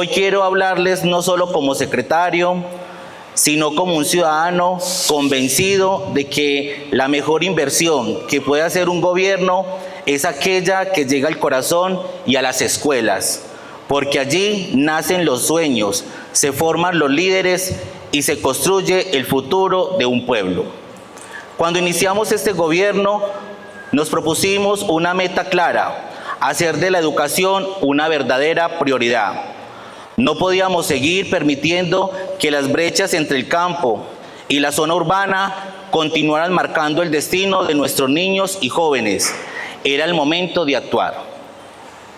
Hoy quiero hablarles no solo como secretario, sino como un ciudadano convencido de que la mejor inversión que puede hacer un gobierno es aquella que llega al corazón y a las escuelas, porque allí nacen los sueños, se forman los líderes y se construye el futuro de un pueblo. Cuando iniciamos este gobierno, nos propusimos una meta clara: hacer de la educación una verdadera prioridad. No podíamos seguir permitiendo que las brechas entre el campo y la zona urbana continuaran marcando el destino de nuestros niños y jóvenes. Era el momento de actuar.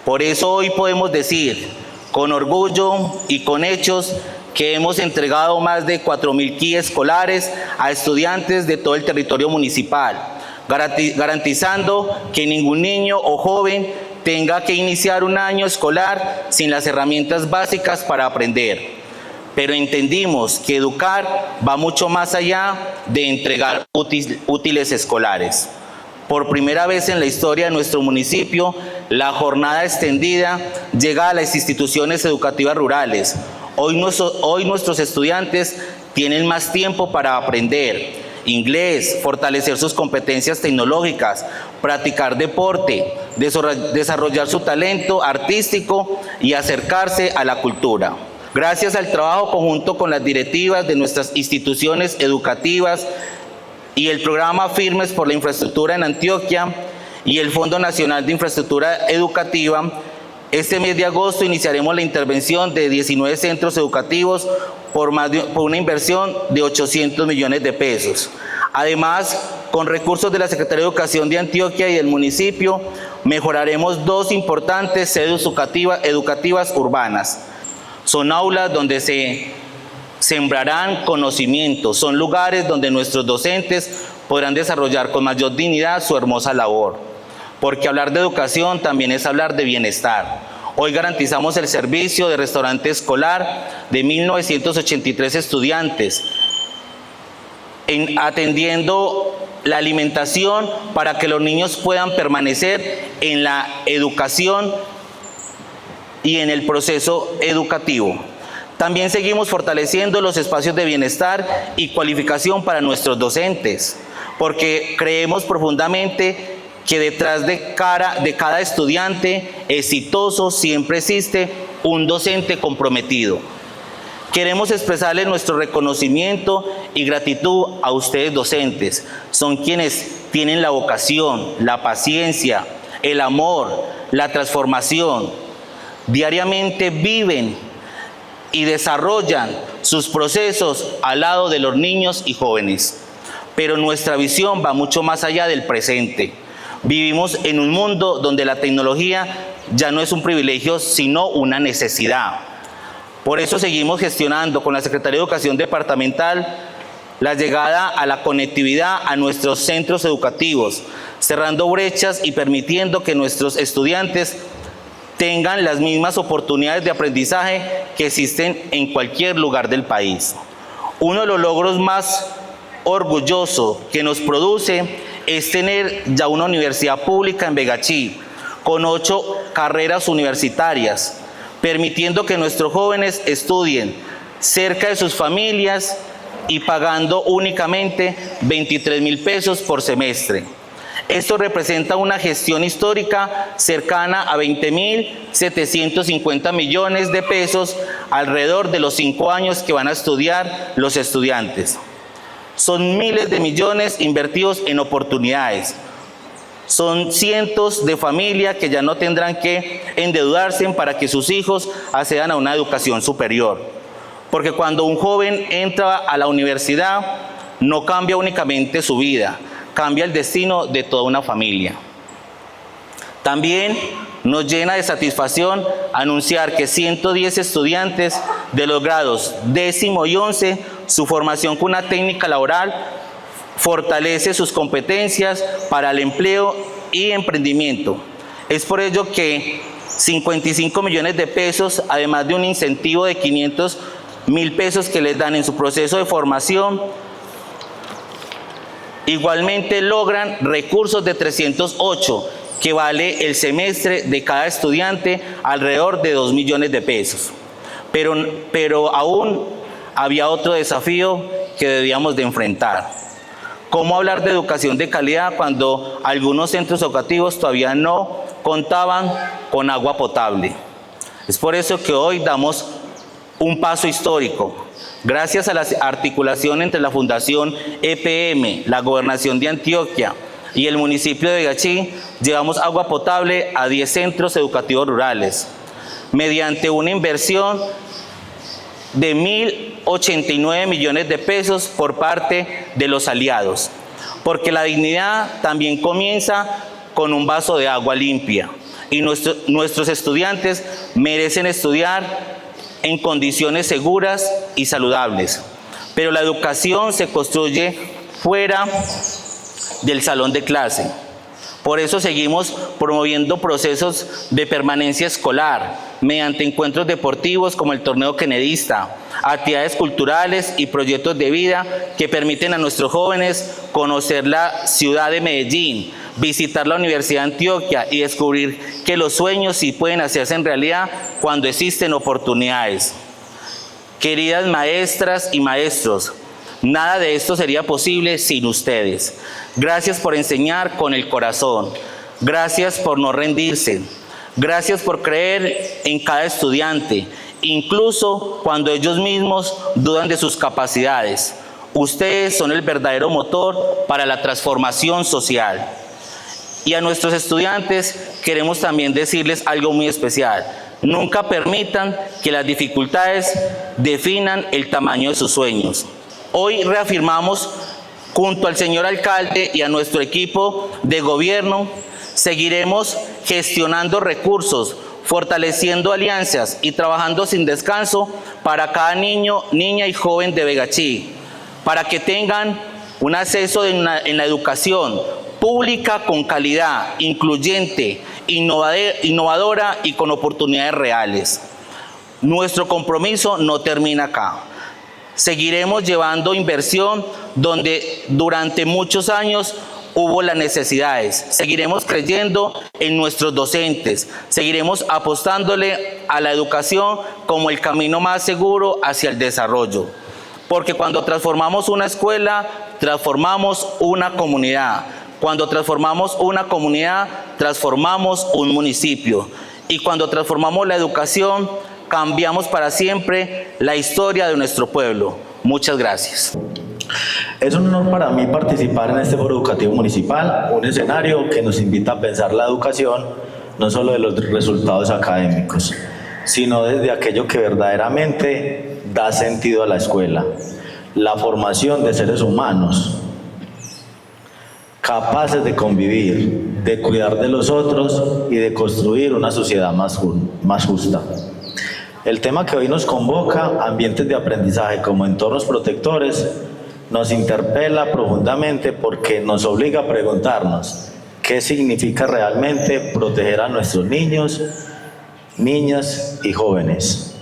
Por eso hoy podemos decir, con orgullo y con hechos, que hemos entregado más de 4.000 kits escolares a estudiantes de todo el territorio municipal, garantizando que ningún niño o joven tenga que iniciar un año escolar sin las herramientas básicas para aprender. Pero entendimos que educar va mucho más allá de entregar útiles escolares. Por primera vez en la historia de nuestro municipio, la jornada extendida llega a las instituciones educativas rurales. Hoy nuestros estudiantes tienen más tiempo para aprender inglés, fortalecer sus competencias tecnológicas, practicar deporte, desarrollar su talento artístico y acercarse a la cultura. Gracias al trabajo conjunto con las directivas de nuestras instituciones educativas y el programa Firmes por la Infraestructura en Antioquia y el Fondo Nacional de Infraestructura Educativa, este mes de agosto iniciaremos la intervención de 19 centros educativos por una inversión de 800 millones de pesos. Además, con recursos de la Secretaría de Educación de Antioquia y del municipio, mejoraremos 2 importantes sedes educativas urbanas. Son aulas donde se sembrarán conocimientos, son lugares donde nuestros docentes podrán desarrollar con mayor dignidad su hermosa labor. Porque hablar de educación también es hablar de bienestar. Hoy garantizamos el servicio de restaurante escolar de 1.983 estudiantes, atendiendo la alimentación para que los niños puedan permanecer en la educación y en el proceso educativo. También seguimos fortaleciendo los espacios de bienestar y cualificación para nuestros docentes, porque creemos profundamente que detrás de cada estudiante exitoso siempre existe un docente comprometido. Queremos expresarles nuestro reconocimiento y gratitud a ustedes docentes. Son quienes tienen la vocación, la paciencia, el amor, la transformación. Diariamente viven y desarrollan sus procesos al lado de los niños y jóvenes. Pero nuestra visión va mucho más allá del presente. Vivimos en un mundo donde la tecnología ya no es un privilegio, sino una necesidad. Por eso seguimos gestionando con la Secretaría de Educación Departamental la llegada a la conectividad a nuestros centros educativos, cerrando brechas y permitiendo que nuestros estudiantes tengan las mismas oportunidades de aprendizaje que existen en cualquier lugar del país. Uno de los logros más orgullosos que nos produce es tener ya una universidad pública en Begachí, con 8 carreras universitarias, permitiendo que nuestros jóvenes estudien cerca de sus familias y pagando únicamente 23.000 pesos por semestre. Esto representa una gestión histórica cercana a 20.750 millones de pesos alrededor de los 5 años que van a estudiar los estudiantes. Son miles de millones invertidos en oportunidades. Son cientos de familias que ya no tendrán que endeudarse para que sus hijos accedan a una educación superior. Porque cuando un joven entra a la universidad, no cambia únicamente su vida, cambia el destino de toda una familia. También nos llena de satisfacción anunciar que 110 estudiantes de los grados 10º y 11, su formación con una técnica laboral fortalece sus competencias para el empleo y emprendimiento. Es por ello que 55 millones de pesos, además de un incentivo de 500.000 pesos que les dan en su proceso de formación, igualmente logran recursos de 308, que vale el semestre de cada estudiante alrededor de 2 millones de pesos. pero aún había otro desafío que debíamos de enfrentar. ¿Cómo hablar de educación de calidad cuando algunos centros educativos todavía no contaban con agua potable? Es por eso que hoy damos un paso histórico. Gracias a la articulación entre la Fundación EPM, la Gobernación de Antioquia y el municipio de Begachí, llevamos agua potable a 10 centros educativos rurales, mediante una inversión de 1.089 millones de pesos por parte de los aliados, porque la dignidad también comienza con un vaso de agua limpia, y nuestros estudiantes merecen estudiar en condiciones seguras y saludables, pero la educación se construye fuera del salón de clase. Por eso seguimos promoviendo procesos de permanencia escolar mediante encuentros deportivos como el torneo kennedista, actividades culturales y proyectos de vida que permiten a nuestros jóvenes conocer la ciudad de Medellín, visitar la Universidad de Antioquia y descubrir que los sueños sí pueden hacerse en realidad cuando existen oportunidades. Queridas maestras y maestros, nada de esto sería posible sin ustedes. Gracias por enseñar con el corazón. Gracias por no rendirse. Gracias por creer en cada estudiante, incluso cuando ellos mismos dudan de sus capacidades. Ustedes son el verdadero motor para la transformación social. Y a nuestros estudiantes queremos también decirles algo muy especial. Nunca permitan que las dificultades definan el tamaño de sus sueños. Hoy reafirmamos, junto al señor alcalde y a nuestro equipo de gobierno, seguiremos gestionando recursos, fortaleciendo alianzas y trabajando sin descanso para cada niño, niña y joven de Begachí, para que tengan un acceso en la educación pública con calidad, incluyente, innovadora y con oportunidades reales. Nuestro compromiso no termina acá. Seguiremos llevando inversión donde durante muchos años hubo las necesidades. Seguiremos creyendo en nuestros docentes. Seguiremos apostándole a la educación como el camino más seguro hacia el desarrollo. Porque cuando transformamos una escuela, transformamos una comunidad. Cuando transformamos una comunidad, transformamos un municipio. Y cuando transformamos la educación, cambiamos para siempre la historia de nuestro pueblo. Muchas gracias. Es un honor para mí participar en este foro educativo municipal, un escenario que nos invita a pensar la educación no solo de los resultados académicos, sino desde aquello que verdaderamente da sentido a la escuela, la formación de seres humanos capaces de convivir, de cuidar de los otros y de construir una sociedad más justa. El tema que hoy nos convoca, ambientes de aprendizaje como entornos protectores, nos interpela profundamente porque nos obliga a preguntarnos qué significa realmente proteger a nuestros niños, niñas y jóvenes.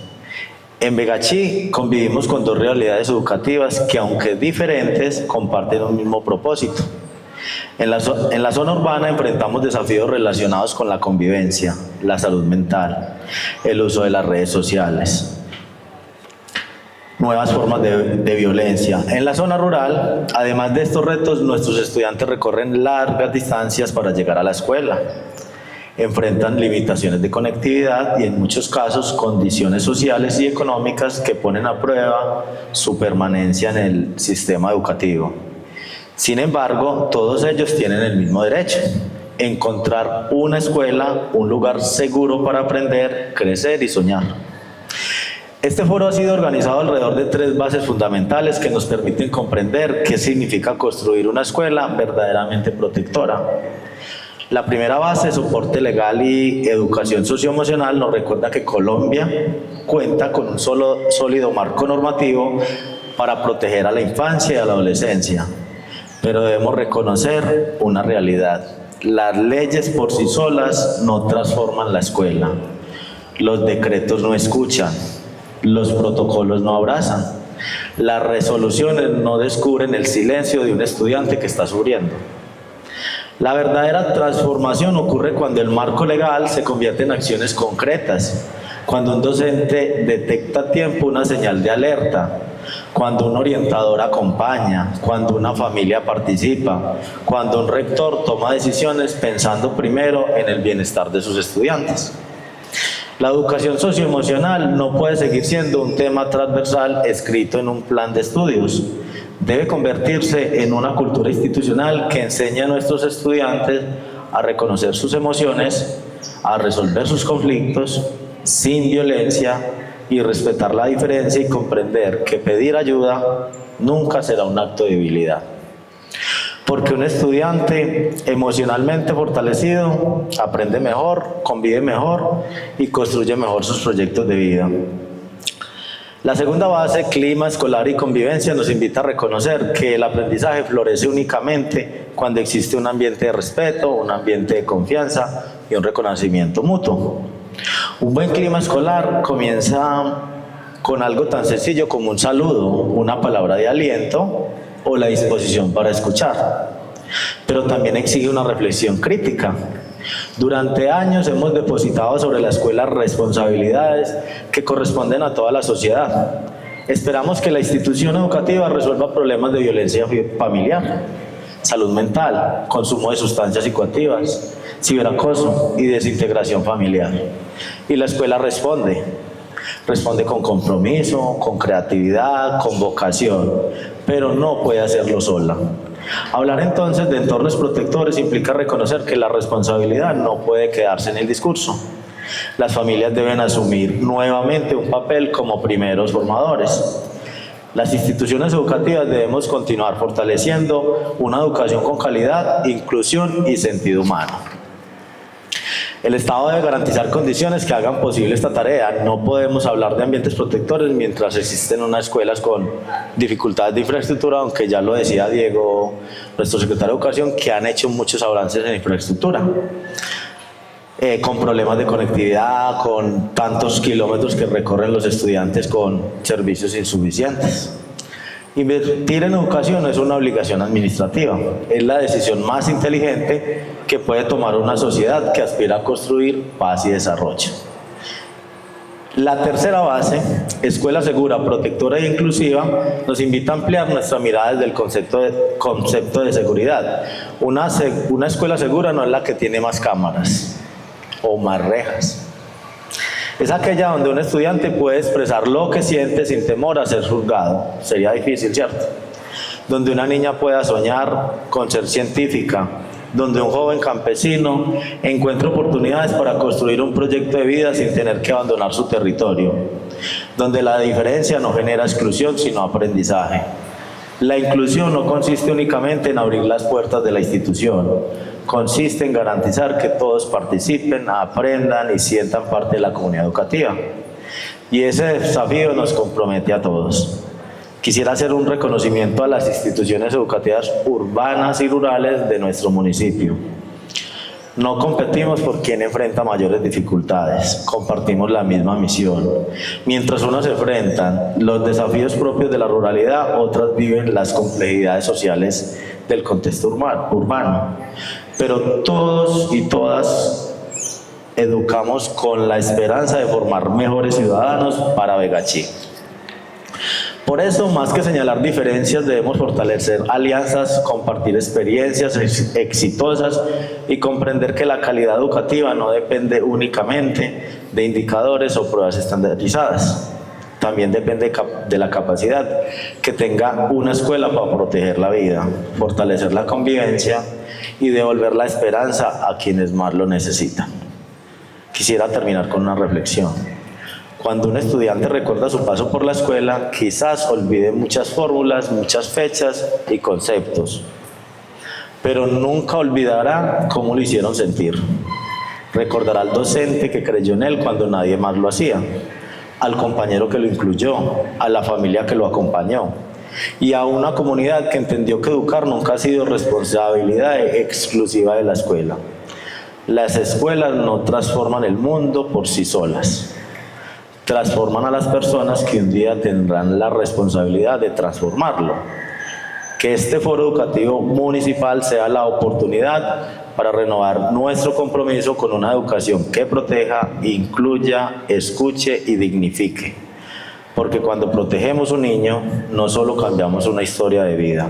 En Begachí convivimos con dos realidades educativas que, aunque diferentes, comparten un mismo propósito. En la zona urbana enfrentamos desafíos relacionados con la convivencia, la salud mental, el uso de las redes sociales, nuevas formas de violencia. En la zona rural, además de estos retos, nuestros estudiantes recorren largas distancias para llegar a la escuela. Enfrentan limitaciones de conectividad y en muchos casos condiciones sociales y económicas que ponen a prueba su permanencia en el sistema educativo. Sin embargo, todos ellos tienen el mismo derecho: encontrar una escuela, un lugar seguro para aprender, crecer y soñar. Este foro ha sido organizado alrededor de 3 bases fundamentales que nos permiten comprender qué significa construir una escuela verdaderamente protectora. La primera base, soporte legal y educación socioemocional, nos recuerda que Colombia cuenta con un sólido marco normativo para proteger a la infancia y a la adolescencia. Pero debemos reconocer una realidad: las leyes por sí solas no transforman la escuela, los decretos no escuchan, los protocolos no abrazan, las resoluciones no descubren el silencio de un estudiante que está sufriendo. La verdadera transformación ocurre cuando el marco legal se convierte en acciones concretas, cuando un docente detecta a tiempo una señal de alerta, cuando un orientador acompaña, cuando una familia participa, cuando un rector toma decisiones pensando primero en el bienestar de sus estudiantes. La educación socioemocional no puede seguir siendo un tema transversal escrito en un plan de estudios. Debe convertirse en una cultura institucional que enseñe a nuestros estudiantes a reconocer sus emociones, a resolver sus conflictos sin violencia y respetar la diferencia y comprender que pedir ayuda nunca será un acto de debilidad. Porque un estudiante emocionalmente fortalecido aprende mejor, convive mejor y construye mejor sus proyectos de vida. La segunda base, clima escolar y convivencia, nos invita a reconocer que el aprendizaje florece únicamente cuando existe un ambiente de respeto, un ambiente de confianza y un reconocimiento mutuo. Un buen clima escolar comienza con algo tan sencillo como un saludo, una palabra de aliento o la disposición para escuchar. Pero también exige una reflexión crítica. Durante años hemos depositado sobre la escuela responsabilidades que corresponden a toda la sociedad. Esperamos que la institución educativa resuelva problemas de violencia familiar, salud mental, consumo de sustancias psicoactivas, ciberacoso y desintegración familiar. Y la escuela responde con compromiso, con creatividad, con vocación, pero no puede hacerlo sola. Hablar entonces de entornos protectores implica reconocer que la responsabilidad no puede quedarse en el discurso. Las familias deben asumir nuevamente un papel como primeros formadores. Las instituciones educativas debemos continuar fortaleciendo una educación con calidad, inclusión y sentido humano. El Estado debe garantizar condiciones que hagan posible esta tarea. No podemos hablar de ambientes protectores mientras existen unas escuelas con dificultades de infraestructura, aunque ya lo decía Diego, nuestro secretario de Educación, que han hecho muchos avances en infraestructura. Con problemas de conectividad, con tantos kilómetros que recorren los estudiantes con servicios insuficientes. Invertir en educación no es una obligación administrativa, es la decisión más inteligente que puede tomar una sociedad que aspira a construir paz y desarrollo. La tercera base, escuela segura, protectora e inclusiva, nos invita a ampliar nuestra mirada desde el concepto de seguridad. Una escuela segura no es la que tiene más cámaras o más rejas. Es aquella donde un estudiante puede expresar lo que siente sin temor a ser juzgado. Sería difícil, ¿cierto? Donde una niña pueda soñar con ser científica, donde un joven campesino encuentra oportunidades para construir un proyecto de vida sin tener que abandonar su territorio, donde la diferencia no genera exclusión, sino aprendizaje. La inclusión no consiste únicamente en abrir las puertas de la institución, consiste en garantizar que todos participen, aprendan y sientan parte de la comunidad educativa. Y ese desafío nos compromete a todos. Quisiera hacer un reconocimiento a las instituciones educativas urbanas y rurales de nuestro municipio. No competimos por quien enfrenta mayores dificultades, compartimos la misma misión. Mientras unos enfrentan los desafíos propios de la ruralidad, otras viven las complejidades sociales del contexto urbano. Pero todos y todas educamos con la esperanza de formar mejores ciudadanos para Begachí. Por eso, más que señalar diferencias, debemos fortalecer alianzas, compartir experiencias exitosas y comprender que la calidad educativa no depende únicamente de indicadores o pruebas estandarizadas. También depende de la capacidad que tenga una escuela para proteger la vida, fortalecer la convivencia y devolver la esperanza a quienes más lo necesitan. Quisiera terminar con una reflexión. Cuando un estudiante recuerda su paso por la escuela, quizás olvide muchas fórmulas, muchas fechas y conceptos, pero nunca olvidará cómo lo hicieron sentir. Recordará al docente que creyó en él cuando nadie más lo hacía, al compañero que lo incluyó, a la familia que lo acompañó y a una comunidad que entendió que educar nunca ha sido responsabilidad exclusiva de la escuela. Las escuelas no transforman el mundo por sí solas. Transforman a las personas que un día tendrán la responsabilidad de transformarlo, que este foro educativo municipal sea la oportunidad para renovar nuestro compromiso con una educación que proteja, incluya, escuche y dignifique. Porque cuando protegemos un niño, no solo cambiamos una historia de vida,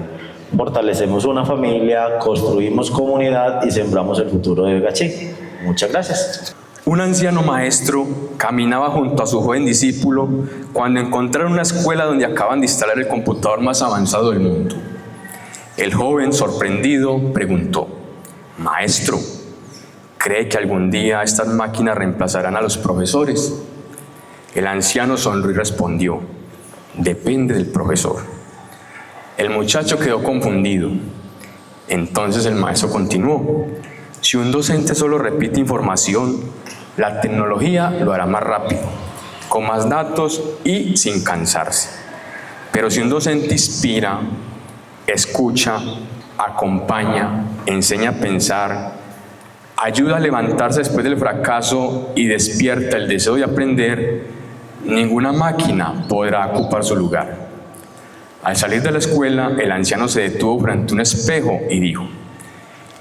fortalecemos una familia, construimos comunidad y sembramos el futuro de Vegachí. Muchas gracias. Un anciano maestro caminaba junto a su joven discípulo cuando encontraron una escuela donde acaban de instalar el computador más avanzado del mundo. El joven, sorprendido, preguntó: «Maestro, ¿cree que algún día estas máquinas reemplazarán a los profesores?». El anciano sonrió y respondió: «Depende del profesor». El muchacho quedó confundido. Entonces el maestro continuó: «Si un docente solo repite información, la tecnología lo hará más rápido, con más datos y sin cansarse. Pero si un docente inspira, escucha, acompaña, enseña a pensar, ayuda a levantarse después del fracaso y despierta el deseo de aprender, ninguna máquina podrá ocupar su lugar». Al salir de la escuela, el anciano se detuvo frente a un espejo y dijo: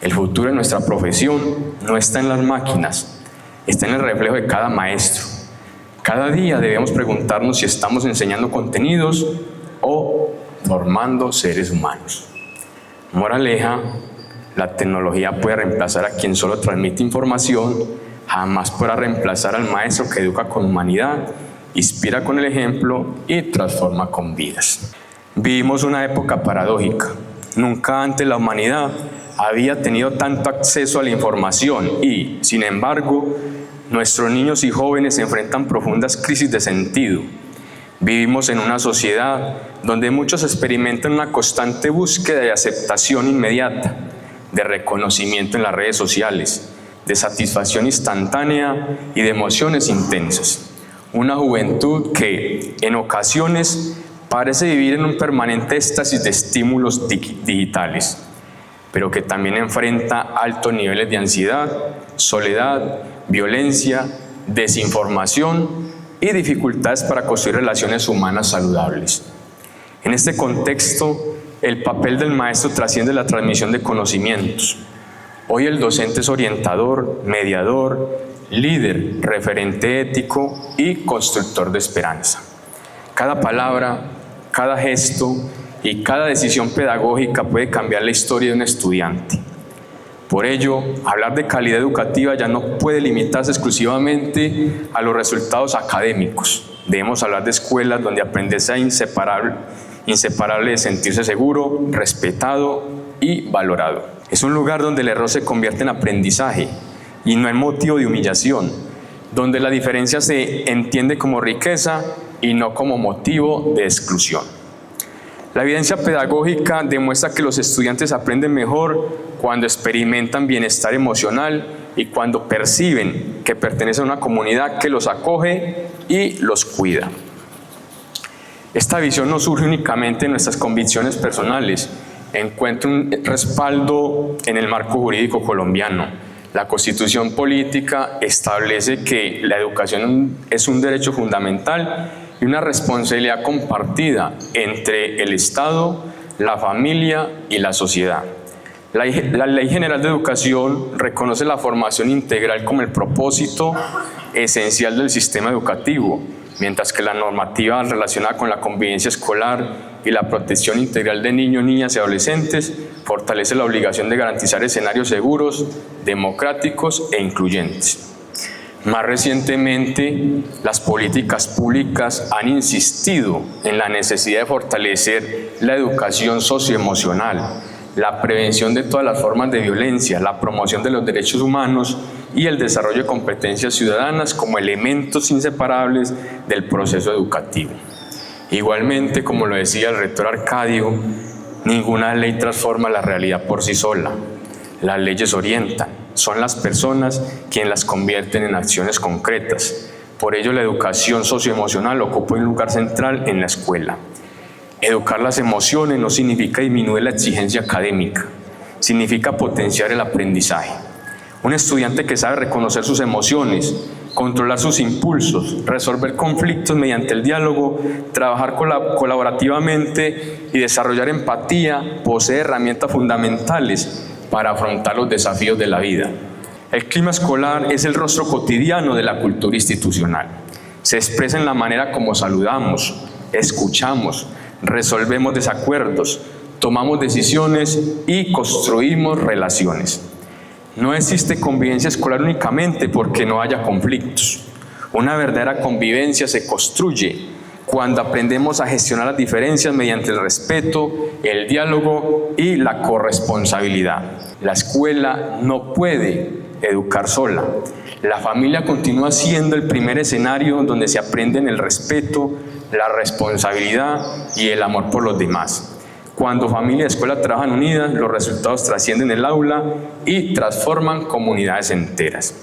«El futuro de nuestra profesión no está en las máquinas, está en el reflejo de cada maestro. Cada día debemos preguntarnos si estamos enseñando contenidos o formando seres humanos». Moraleja: la tecnología puede reemplazar a quien solo transmite información, jamás podrá reemplazar al maestro que educa con humanidad, inspira con el ejemplo y transforma con vidas. Vivimos una época paradójica. Nunca antes la humanidad había tenido tanto acceso a la información y, sin embargo, nuestros niños y jóvenes enfrentan profundas crisis de sentido. Vivimos en una sociedad donde muchos experimentan una constante búsqueda de aceptación inmediata, de reconocimiento en las redes sociales, de satisfacción instantánea y de emociones intensas. Una juventud que, en ocasiones, parece vivir en un permanente éxtasis de estímulos digitales, pero que también enfrenta altos niveles de ansiedad, soledad, violencia, desinformación y dificultades para construir relaciones humanas saludables. En este contexto, el papel del maestro trasciende la transmisión de conocimientos. Hoy el docente es orientador, mediador, líder, referente ético y constructor de esperanza. Cada palabra, cada gesto y cada decisión pedagógica puede cambiar la historia de un estudiante. Por ello, hablar de calidad educativa ya no puede limitarse exclusivamente a los resultados académicos. Debemos hablar de escuelas donde aprender sea inseparable de sentirse seguro, respetado y valorado. Es un lugar donde el error se convierte en aprendizaje y no en motivo de humillación, donde la diferencia se entiende como riqueza y no como motivo de exclusión. La evidencia pedagógica demuestra que los estudiantes aprenden mejor cuando experimentan bienestar emocional y cuando perciben que pertenecen a una comunidad que los acoge y los cuida. Esta visión no surge únicamente en nuestras convicciones personales, encuentra un respaldo en el marco jurídico colombiano. La Constitución política establece que la educación es un derecho fundamental y una responsabilidad compartida entre el Estado, la familia y la sociedad. La Ley General de Educación reconoce la formación integral como el propósito esencial del sistema educativo, mientras que la normativa relacionada con la convivencia escolar y la protección integral de niños, niñas y adolescentes fortalece la obligación de garantizar escenarios seguros, democráticos e incluyentes. Más recientemente, las políticas públicas han insistido en la necesidad de fortalecer la educación socioemocional, la prevención de todas las formas de violencia, la promoción de los derechos humanos y el desarrollo de competencias ciudadanas como elementos inseparables del proceso educativo. Igualmente, como lo decía el rector Arcadio, ninguna ley transforma la realidad por sí sola. Las leyes orientan, son las personas quienes las convierten en acciones concretas. Por ello, la educación socioemocional ocupa un lugar central en la escuela. Educar las emociones no significa disminuir la exigencia académica, significa potenciar el aprendizaje. Un estudiante que sabe reconocer sus emociones controlar sus impulsos, resolver conflictos mediante el diálogo, trabajar colaborativamente y desarrollar empatía, posee herramientas fundamentales para afrontar los desafíos de la vida. El clima escolar es el rostro cotidiano de la cultura institucional. Se expresa en la manera como saludamos, escuchamos, resolvemos desacuerdos, tomamos decisiones y construimos relaciones. No existe convivencia escolar únicamente porque no haya conflictos. Una verdadera convivencia se construye cuando aprendemos a gestionar las diferencias mediante el respeto, el diálogo y la corresponsabilidad. La escuela no puede educar sola. La familia continúa siendo el primer escenario donde se aprenden el respeto, la responsabilidad y el amor por los demás. Cuando familia y escuela trabajan unidas, los resultados trascienden el aula y transforman comunidades enteras.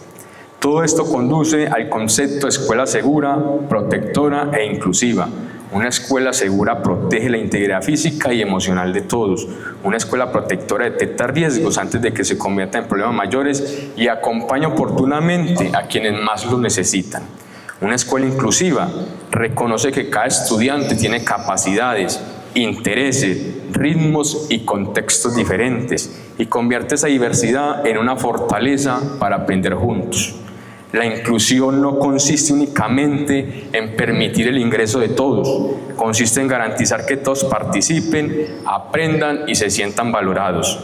Todo esto conduce al concepto de escuela segura, protectora e inclusiva. Una escuela segura protege la integridad física y emocional de todos. Una escuela protectora detecta riesgos antes de que se conviertan en problemas mayores y acompaña oportunamente a quienes más lo necesitan. Una escuela inclusiva reconoce que cada estudiante tiene capacidades, intereses, ritmos y contextos diferentes y convierte esa diversidad en una fortaleza para aprender juntos. La inclusión no consiste únicamente en permitir el ingreso de todos, consiste en garantizar que todos participen, aprendan y se sientan valorados.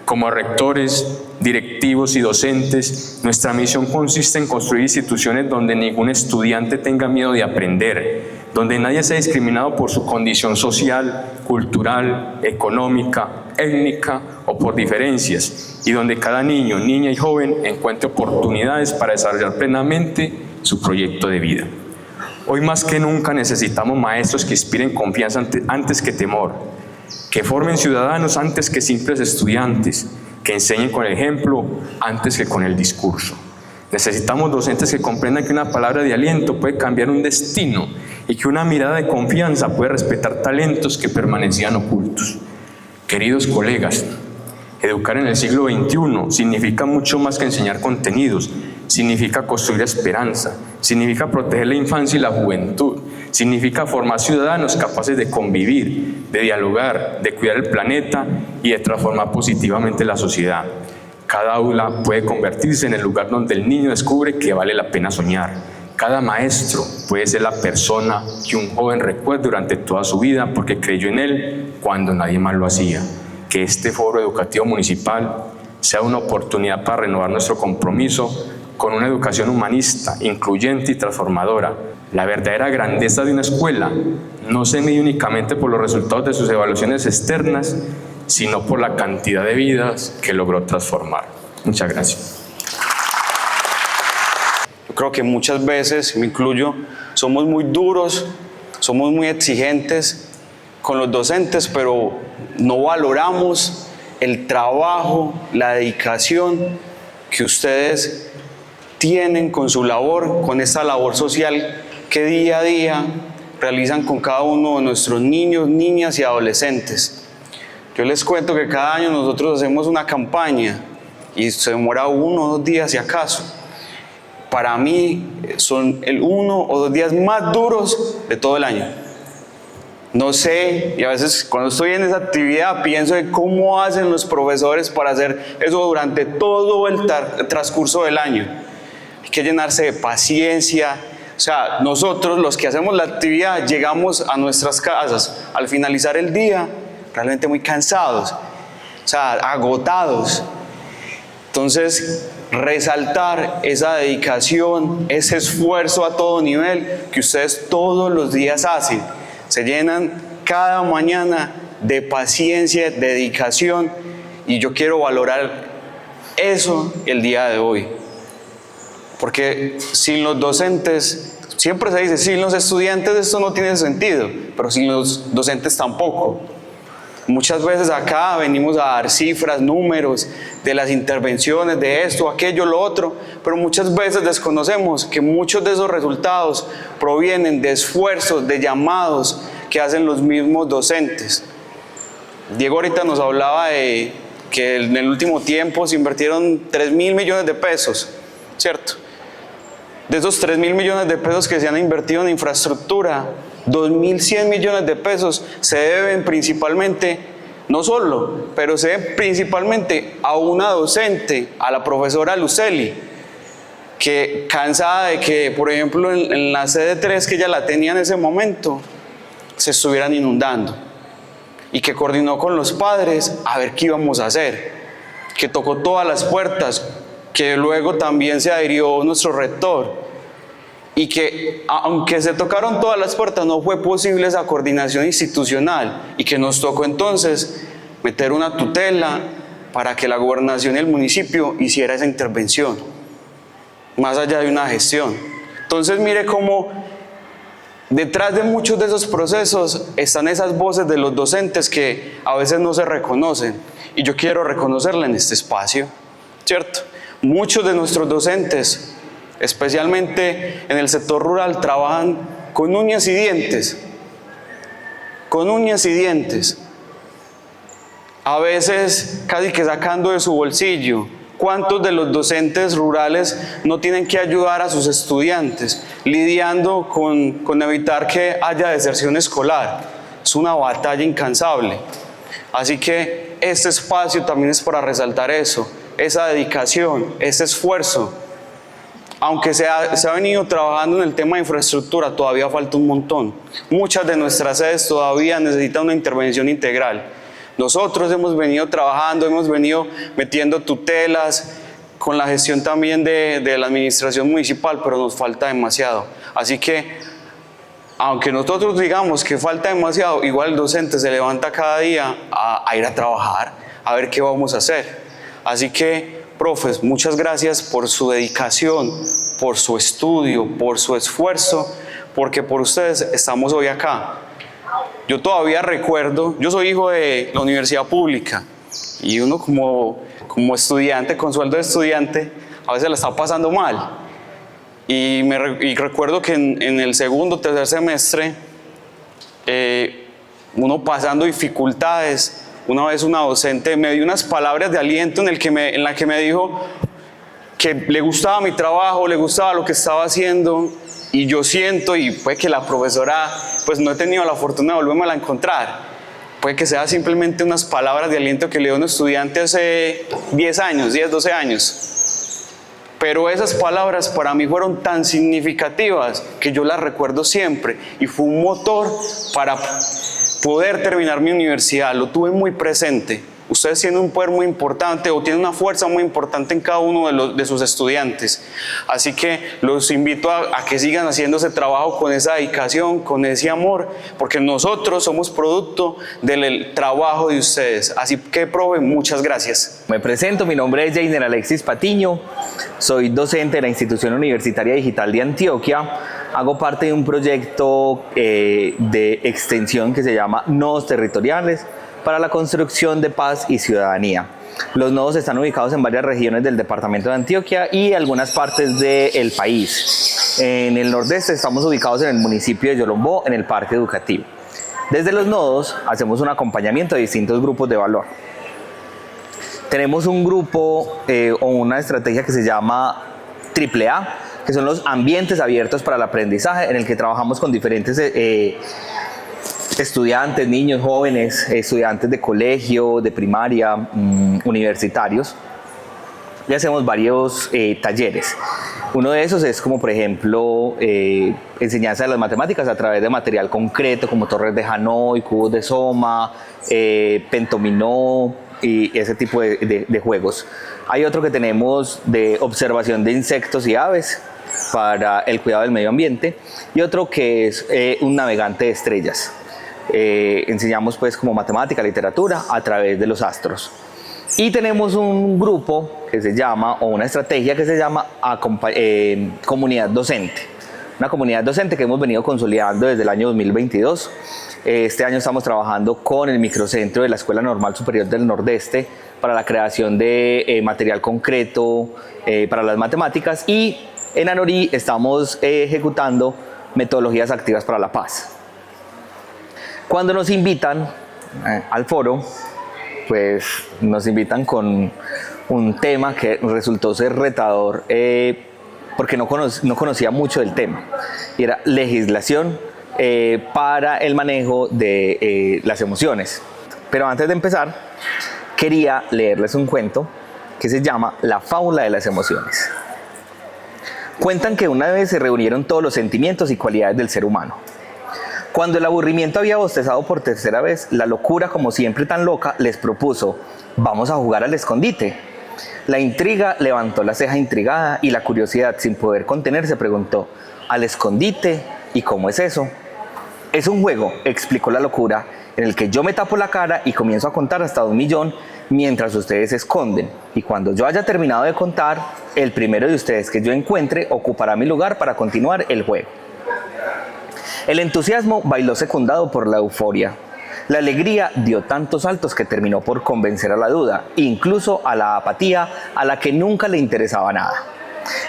Como rectores, directivos y docentes, nuestra misión consiste en construir instituciones donde ningún estudiante tenga miedo de aprender, donde nadie sea discriminado por su condición social, cultural, económica, étnica o por diferencias, y donde cada niño, niña y joven encuentre oportunidades para desarrollar plenamente su proyecto de vida. Hoy más que nunca necesitamos maestros que inspiren confianza antes que temor, que formen ciudadanos antes que simples estudiantes, que enseñen con el ejemplo antes que con el discurso. Necesitamos docentes que comprendan que una palabra de aliento puede cambiar un destino y que una mirada de confianza puede respetar talentos que permanecían ocultos. Queridos colegas, educar en el siglo XXI significa mucho más que enseñar contenidos, significa construir esperanza, significa proteger la infancia y la juventud, significa formar ciudadanos capaces de convivir, de dialogar, de cuidar el planeta y de transformar positivamente la sociedad. Cada aula puede convertirse en el lugar donde el niño descubre que vale la pena soñar. Cada maestro puede ser la persona que un joven recuerda durante toda su vida porque creyó en él cuando nadie más lo hacía. Que este foro educativo municipal sea una oportunidad para renovar nuestro compromiso con una educación humanista, incluyente y transformadora. La verdadera grandeza de una escuela no se mide únicamente por los resultados de sus evaluaciones externas, sino por la cantidad de vidas que logró transformar. Muchas gracias. Yo creo que muchas veces, me incluyo, somos muy duros, somos muy exigentes con los docentes, pero no valoramos el trabajo, la dedicación que ustedes tienen con su labor, con esta labor social que día a día realizan con cada uno de nuestros niños, niñas y adolescentes. Yo les cuento que cada año nosotros hacemos una campaña y se demora 1 o 2 días si acaso. Para mí son el 1 o 2 días más duros de todo el año. No sé, y a veces cuando estoy en esa actividad pienso en cómo hacen los profesores para hacer eso durante todo el transcurso del año. Hay que llenarse de paciencia. O sea, nosotros los que hacemos la actividad llegamos a nuestras casas al finalizar el día realmente muy cansados, o sea, agotados. Entonces, resaltar esa dedicación, ese esfuerzo a todo nivel que ustedes todos los días hacen. Se llenan cada mañana de paciencia, de dedicación, y yo quiero valorar eso el día de hoy. Porque sin los docentes, siempre se dice, sin los estudiantes esto no tiene sentido, pero sin los docentes tampoco. Muchas veces acá venimos a dar cifras, números de las intervenciones, de esto, aquello, lo otro, pero muchas veces desconocemos que muchos de esos resultados provienen de esfuerzos, de llamados que hacen los mismos docentes. Diego ahorita nos hablaba de que en el último tiempo se invirtieron 3.000 millones de pesos, ¿cierto? De esos 3.000 millones de pesos que se han invertido en infraestructura, 2.100 millones de pesos se deben principalmente, no solo, pero se deben principalmente a una docente, a la profesora Luceli, que cansada de que, por ejemplo, en la sede 3 que ella la tenía en ese momento, se estuvieran inundando, y que coordinó con los padres a ver qué íbamos a hacer, que tocó todas las puertas, que luego también se adhirió nuestro rector, y que aunque se tocaron todas las puertas no fue posible esa coordinación institucional, y que nos tocó entonces meter una tutela para que la gobernación y el municipio hiciera esa intervención, más allá de una gestión. Entonces mire cómo detrás de muchos de esos procesos están esas voces de los docentes que a veces no se reconocen, y yo quiero reconocerla en este espacio, ¿cierto? Muchos de nuestros docentes, especialmente en el sector rural, trabajan con uñas y dientes, a veces casi que sacando de su bolsillo. ¿Cuántos de los docentes rurales no tienen que ayudar a sus estudiantes lidiando con evitar que haya deserción escolar? Es una batalla incansable. Así que este espacio también es para resaltar eso, esa dedicación, ese esfuerzo. Aunque se ha venido trabajando en el tema de infraestructura, todavía falta un montón. Muchas de nuestras sedes todavía necesitan una intervención integral. Nosotros hemos venido trabajando, hemos venido metiendo tutelas con la gestión también de la administración municipal, pero nos falta demasiado. Así que, aunque nosotros digamos que falta demasiado, igual el docente se levanta cada día a ir a trabajar, a ver qué vamos a hacer. Así que, profes, muchas gracias por su dedicación, por su estudio, por su esfuerzo, porque por ustedes estamos hoy acá. Yo todavía recuerdo, yo soy hijo de la universidad pública, y uno como estudiante, con sueldo de estudiante, a veces la está pasando mal. Y recuerdo que en el segundo o tercer semestre, uno pasando dificultades, una vez una docente me dio unas palabras de aliento en la que me dijo que le gustaba mi trabajo, le gustaba lo que estaba haciendo, y yo siento, y puede que la profesora, pues no he tenido la fortuna de volverme a encontrar, puede que sea simplemente unas palabras de aliento que le dio a un estudiante hace 10 años, 10, 12 años, pero esas palabras para mí fueron tan significativas que yo las recuerdo siempre, y fue un motor para poder terminar mi universidad. Lo tuve muy presente. Ustedes tienen un poder muy importante, o tienen una fuerza muy importante en cada uno de sus estudiantes. Así que los invito a que sigan haciendo ese trabajo con esa dedicación, con ese amor, porque nosotros somos producto del trabajo de ustedes. Así que, profe, muchas gracias. Me presento, mi nombre es Jainer Alexis Patiño, soy docente de la Institución Universitaria Digital de Antioquia. Hago parte de un proyecto de extensión que se llama Nodos Territoriales para la construcción de paz y ciudadanía. Los nodos están ubicados en varias regiones del departamento de Antioquia y algunas partes del país. En el nordeste estamos ubicados en el municipio de Yolombó, en el parque educativo. Desde los nodos hacemos un acompañamiento de distintos grupos de valor. Tenemos un grupo o una estrategia que se llama AAA, que son los ambientes abiertos para el aprendizaje, en el que trabajamos con diferentes estudiantes, niños, jóvenes, estudiantes de colegio, de primaria, universitarios. Y hacemos varios talleres. Uno de esos es como, por ejemplo, enseñanza de las matemáticas a través de material concreto, como torres de Hanoi, cubos de Soma, pentominó y ese tipo de juegos. Hay otro que tenemos de observación de insectos y aves para el cuidado del medio ambiente, y otro que es un navegante de estrellas. Enseñamos pues como matemática, literatura a través de los astros. Y tenemos un grupo que se llama, o una estrategia que se llama comunidad docente. Una comunidad docente que hemos venido consolidando desde el año 2022. Este año estamos trabajando con el microcentro de la Escuela Normal Superior del Nordeste para la creación de material concreto para las matemáticas, y en Anorí estamos ejecutando metodologías activas para la paz. Cuando nos invitan al foro, pues nos invitan con un tema que resultó ser retador porque no conocía mucho del tema. Y era legislación para el manejo de las emociones. Pero antes de empezar, quería leerles un cuento que se llama La fábula de las emociones. Cuentan que una vez se reunieron todos los sentimientos y cualidades del ser humano. Cuando el aburrimiento había bostezado por tercera vez, la locura, como siempre tan loca, les propuso: vamos a jugar al escondite. La intriga levantó la ceja intrigada y la curiosidad, sin poder contenerse, preguntó: ¿al escondite? ¿Y cómo es eso? Es un juego, explicó la locura, en el que yo me tapo la cara y comienzo a contar hasta 1.000.000 mientras ustedes se esconden. Y cuando yo haya terminado de contar, el primero de ustedes que yo encuentre ocupará mi lugar para continuar el juego. El entusiasmo bailó secundado por la euforia. La alegría dio tantos saltos que terminó por convencer a la duda, incluso a la apatía, a la que nunca le interesaba nada.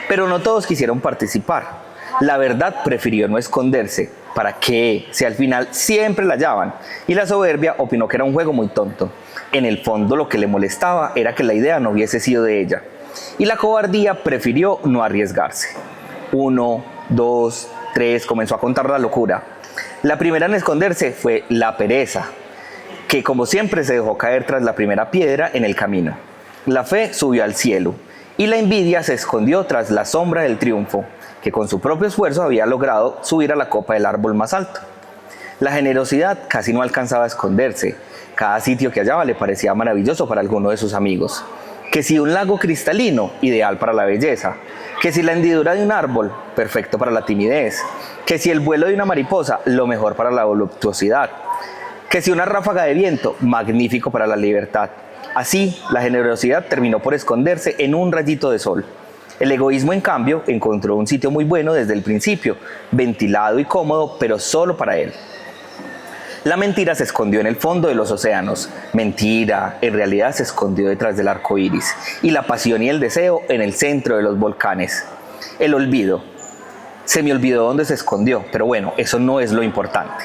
Pero no todos quisieron participar. La verdad prefirió no esconderse. ¿Para qué? Si al final siempre la hallaban. Y la soberbia opinó que era un juego muy tonto. En el fondo lo que le molestaba era que la idea no hubiese sido de ella. Y la cobardía prefirió no arriesgarse. 1, 2, 3, comenzó a contar la locura. La primera en esconderse fue la pereza, que como siempre se dejó caer tras la primera piedra en el camino. La fe subió al cielo y la envidia se escondió tras la sombra del triunfo, que con su propio esfuerzo había logrado subir a la copa del árbol más alto. La generosidad casi no alcanzaba a esconderse. Cada sitio que hallaba le parecía maravilloso para alguno de sus amigos. Que si un lago cristalino, ideal para la belleza. Que si la hendidura de un árbol, perfecto para la timidez. Que si el vuelo de una mariposa, lo mejor para la voluptuosidad. Que si una ráfaga de viento, magnífico para la libertad. Así, la generosidad terminó por esconderse en un rayito de sol. El egoísmo, en cambio, encontró un sitio muy bueno desde el principio, ventilado y cómodo, pero solo para él. La mentira se escondió en el fondo de los océanos. Mentira, en realidad, se escondió detrás del arco iris. Y la pasión y el deseo en el centro de los volcanes. El olvido. Se me olvidó dónde se escondió, pero bueno, eso no es lo importante.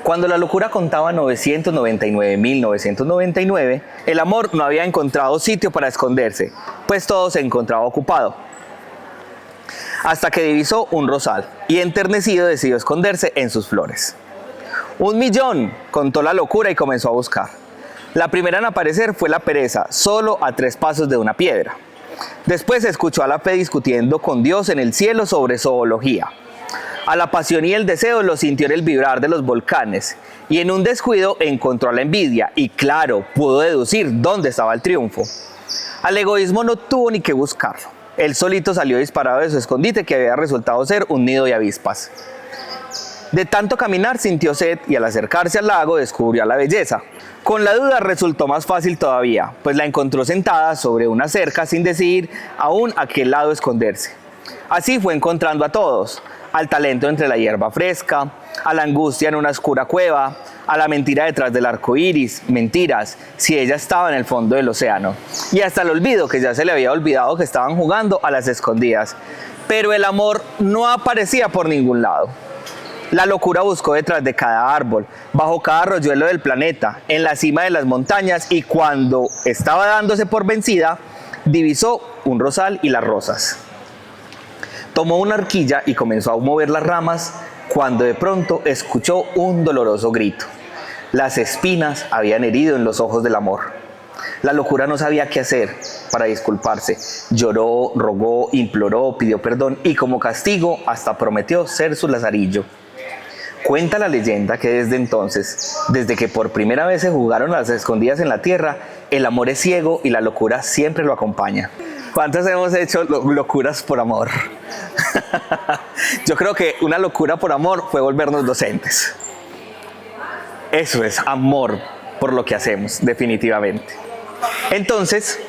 Cuando la locura contaba 999.999, el amor no había encontrado sitio para esconderse, pues todo se encontraba ocupado. Hasta que divisó un rosal y enternecido decidió esconderse en sus flores. 1.000.000, contó la locura y comenzó a buscar. La primera en aparecer fue la pereza, solo a 3 pasos de una piedra. Después escuchó a la fe discutiendo con Dios en el cielo sobre zoología. A la pasión y el deseo lo sintió en el vibrar de los volcanes, y en un descuido encontró a la envidia y, claro, pudo deducir dónde estaba el triunfo. Al egoísmo no tuvo ni que buscarlo. Él solito salió disparado de su escondite, que había resultado ser un nido de avispas. De tanto caminar sintió sed y al acercarse al lago descubrió la belleza. Con la duda resultó más fácil todavía, pues la encontró sentada sobre una cerca sin decidir aún a qué lado esconderse. Así fue encontrando a todos: al talento entre la hierba fresca, a la angustia en una oscura cueva, a la mentira detrás del arco iris, mentiras, si ella estaba en el fondo del océano, y hasta el olvido, que ya se le había olvidado que estaban jugando a las escondidas. Pero el amor no aparecía por ningún lado. La locura buscó detrás de cada árbol, bajo cada arroyuelo del planeta, en la cima de las montañas, y cuando estaba dándose por vencida, divisó un rosal y las rosas. Tomó una horquilla y comenzó a mover las ramas, cuando de pronto escuchó un doloroso grito. Las espinas habían herido en los ojos del amor. La locura no sabía qué hacer para disculparse. Lloró, rogó, imploró, pidió perdón y como castigo hasta prometió ser su lazarillo. Cuenta la leyenda que desde entonces, desde que por primera vez se jugaron a las escondidas en la tierra, el amor es ciego y la locura siempre lo acompaña. ¿Cuántas hemos hecho locuras por amor? Yo creo que una locura por amor fue volvernos docentes. Eso es amor por lo que hacemos, definitivamente. Entonces,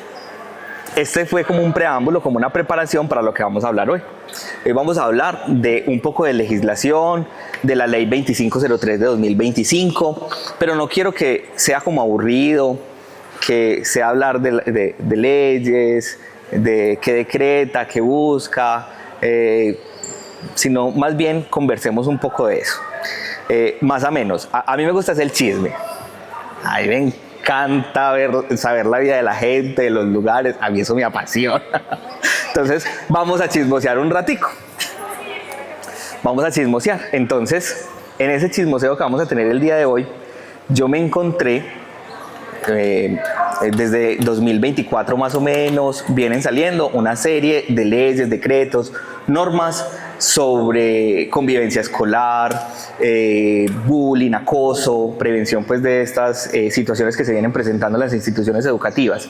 este fue como un preámbulo, como una preparación para lo que vamos a hablar hoy. Hoy vamos a hablar de un poco de legislación, de la ley 2503 de 2025, pero no quiero que sea como aburrido, que sea hablar de leyes, de qué decreta, qué busca, sino más bien conversemos un poco de eso. Más o menos, a mí me gusta hacer el chisme. A mí me encanta saber la vida de la gente, de los lugares, a mí eso me apasiona. Entonces, vamos a chismosear un ratico. Vamos a chismosear. Entonces, en ese chismoseo que vamos a tener el día de hoy, yo me encontré, desde 2024 más o menos, vienen saliendo una serie de leyes, decretos, normas sobre convivencia escolar, bullying, acoso, prevención pues de estas situaciones que se vienen presentando en las instituciones educativas.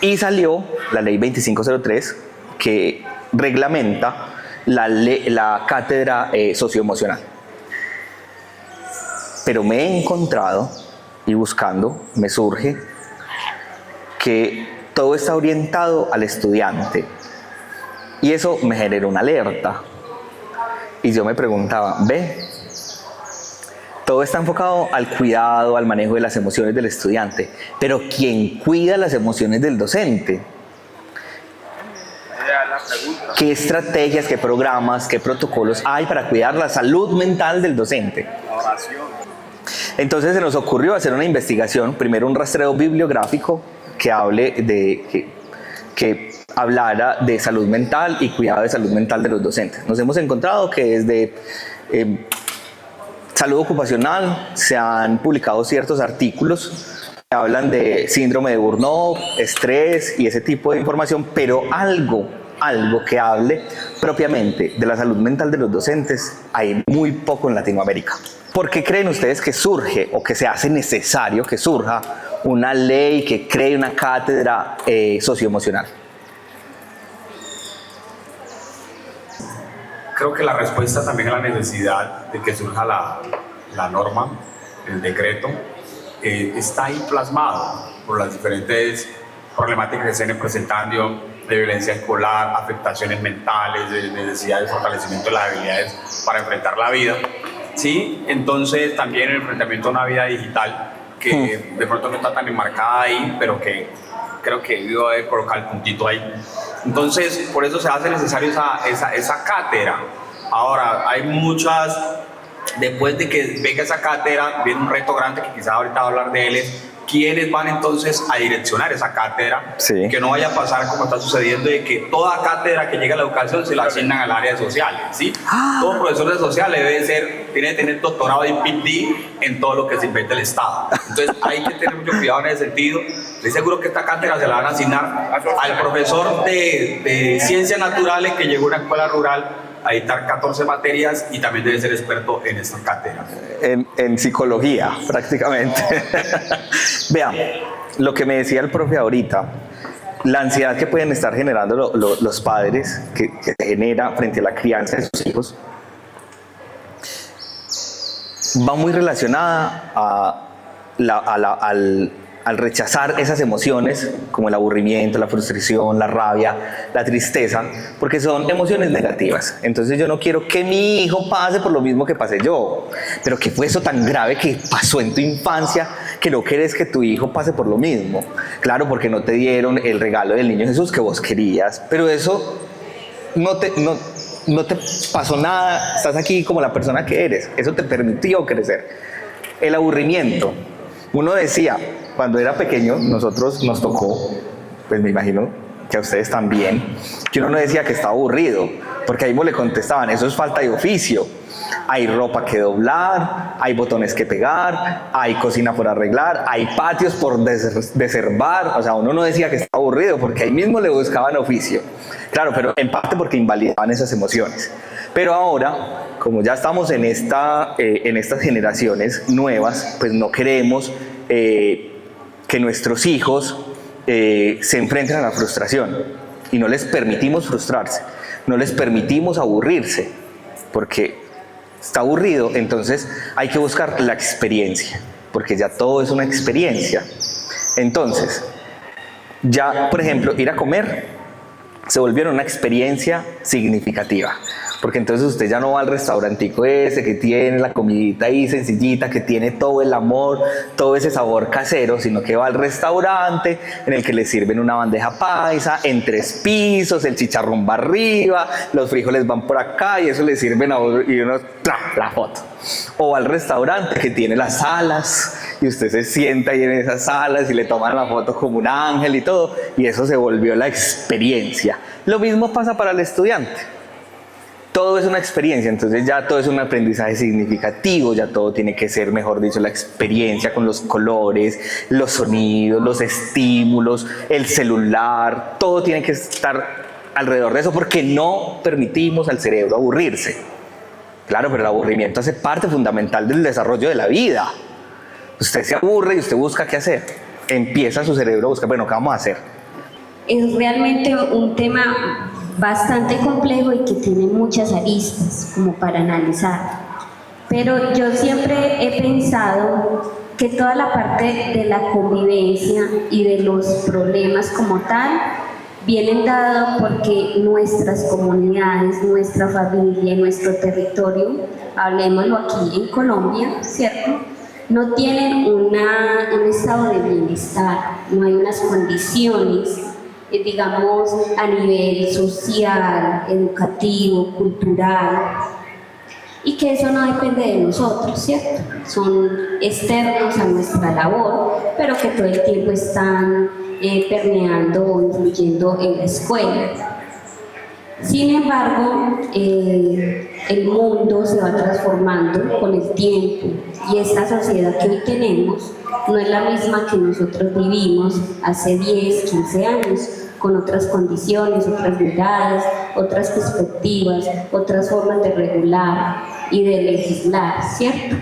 Y salió la ley 2503 que reglamenta la cátedra socioemocional. Pero me he encontrado y buscando, me surge que todo está orientado al estudiante. Y eso me generó una alerta. Y yo me preguntaba, todo está enfocado al cuidado, al manejo de las emociones del estudiante. Pero ¿quién cuida las emociones del docente? ¿Qué estrategias, qué programas, qué protocolos hay para cuidar la salud mental del docente? Entonces se nos ocurrió hacer una investigación, primero un rastreo bibliográfico que hable que hablara de salud mental y cuidado de salud mental de los docentes. Nos hemos encontrado que desde salud ocupacional se han publicado ciertos artículos que hablan de síndrome de Burnout, estrés y ese tipo de información, pero algo que hable propiamente de la salud mental de los docentes hay muy poco en Latinoamérica. ¿Por qué creen ustedes que surge o que se hace necesario que surja una ley que cree una cátedra socioemocional? Creo que la respuesta también a la necesidad de que surja la norma, el decreto, está ahí plasmado por las diferentes problemáticas que se vienen presentando de violencia escolar, afectaciones mentales, de necesidad de fortalecimiento de las habilidades para enfrentar la vida. Sí, entonces también el enfrentamiento a una vida digital que de pronto no está tan enmarcada ahí, pero que creo que debió haber colocado el puntito ahí. Entonces, por eso se hace necesario esa cátedra. Ahora, hay muchas, después de que venga esa cátedra, viene un reto grande que quizás ahorita voy a hablar de él, es quiénes van entonces a direccionar esa cátedra, sí. Que no vaya a pasar como está sucediendo de que toda cátedra que llega a la educación se la asignan al área de sociales, ¿sí? Todo profesor de sociales tiene que tener doctorado y PhD en todo lo que se inventa el Estado. Entonces hay que tener mucho cuidado en ese sentido. Estoy seguro que esta cátedra se la van a asignar al profesor de ciencias naturales que llegó a una escuela rural a dictar 14 materias y también debe ser experto en esta cátedra. En psicología, prácticamente. Vean, lo que me decía el profe ahorita, la ansiedad que pueden estar generando los padres, que se genera frente a la crianza de sus hijos, va muy relacionada al rechazar esas emociones como el aburrimiento, la frustración, la rabia, la tristeza, porque son emociones negativas. Entonces yo no quiero que mi hijo pase por lo mismo que pasé yo. Pero ¿qué fue eso tan grave que pasó en tu infancia que no quieres que tu hijo pase por lo mismo? Claro, porque no te dieron el regalo del niño Jesús que vos querías, pero eso no te pasó nada, estás aquí como la persona que eres, eso te permitió crecer. El aburrimiento, uno decía, cuando era pequeño, nosotros nos tocó, pues me imagino que a ustedes también, que uno no decía que estaba aburrido, porque ahí me le contestaban, eso es falta de oficio. Hay ropa que doblar, hay botones que pegar, hay cocina por arreglar, hay patios por desherbar. O sea, uno no decía que estaba aburrido, porque ahí mismo le buscaban oficio. Claro, pero en parte porque invalidaban esas emociones. Pero ahora, como ya estamos en estas generaciones nuevas, pues no queremos que nuestros hijos se enfrenten a la frustración y no les permitimos frustrarse, no les permitimos aburrirse, porque está aburrido, entonces hay que buscar la experiencia, porque ya todo es una experiencia. Entonces, ya, por ejemplo, ir a comer se volvió una experiencia significativa, porque entonces usted ya no va al restaurantico ese que tiene la comidita ahí sencillita, que tiene todo el amor, todo ese sabor casero, sino que va al restaurante en el que le sirven una bandeja paisa en 3 pisos, el chicharrón va arriba, los frijoles van por acá y eso le sirven a uno y uno ¡tra! La foto. O al restaurante que tiene las salas y usted se sienta ahí en esas salas y le toman la foto como un ángel y todo, y eso se volvió la experiencia. Lo mismo pasa para el estudiante. Todo es una experiencia, entonces ya todo es un aprendizaje significativo, ya todo tiene que ser, mejor dicho, la experiencia con los colores, los sonidos, los estímulos, el celular, todo tiene que estar alrededor de eso porque no permitimos al cerebro aburrirse. Claro, pero el aburrimiento hace parte fundamental del desarrollo de la vida. Usted se aburre y usted busca qué hacer. Empieza su cerebro a buscar, bueno, ¿qué vamos a hacer? Es realmente un tema bastante complejo y que tiene muchas aristas como para analizar. Pero yo siempre he pensado que toda la parte de la convivencia y de los problemas como tal vienen dados porque nuestras comunidades, nuestra familia, nuestro territorio, hablemoslo aquí en Colombia, ¿cierto?, no tienen un estado de bienestar, no hay unas condiciones, digamos, a nivel social, educativo, cultural, y que eso no depende de nosotros, ¿cierto? Son externos a nuestra labor, pero que todo el tiempo están permeando o influyendo en la escuela. Sin embargo, el mundo se va transformando con el tiempo y esta sociedad que hoy tenemos no es la misma que nosotros vivimos hace 10, 15 años, con otras condiciones, otras miradas, otras perspectivas, otras formas de regular y de legislar, ¿cierto?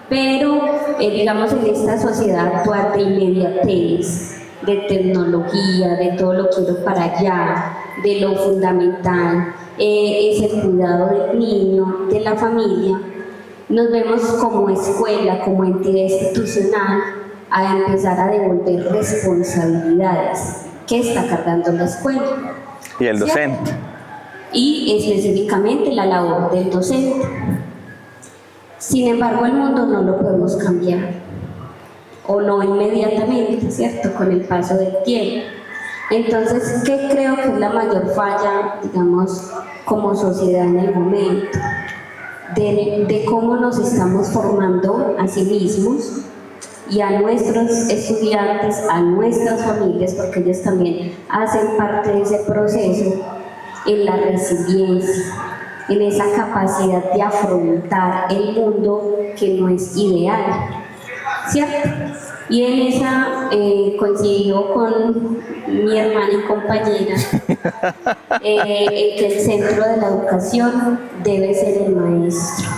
Pero, digamos, en esta sociedad actual de inmediatez, de tecnología, de todo lo quiero para allá, de lo fundamental es el cuidado del niño, de la familia, nos vemos como escuela, como entidad institucional, a empezar a devolver responsabilidades que está cargando la escuela. Y el docente. ¿Cierto? Y específicamente la labor del docente. Sin embargo, el mundo no lo podemos cambiar, o no inmediatamente, ¿cierto?, con el paso del tiempo. Entonces, ¿qué creo que es la mayor falla, digamos, como sociedad en el momento? De cómo nos estamos formando a sí mismos y a nuestros estudiantes, a nuestras familias, porque ellos también hacen parte de ese proceso, en la resiliencia, en esa capacidad de afrontar el mundo que no es ideal, ¿cierto? Y en esa coincidió con mi hermana y compañera que el centro de la educación debe ser el maestro,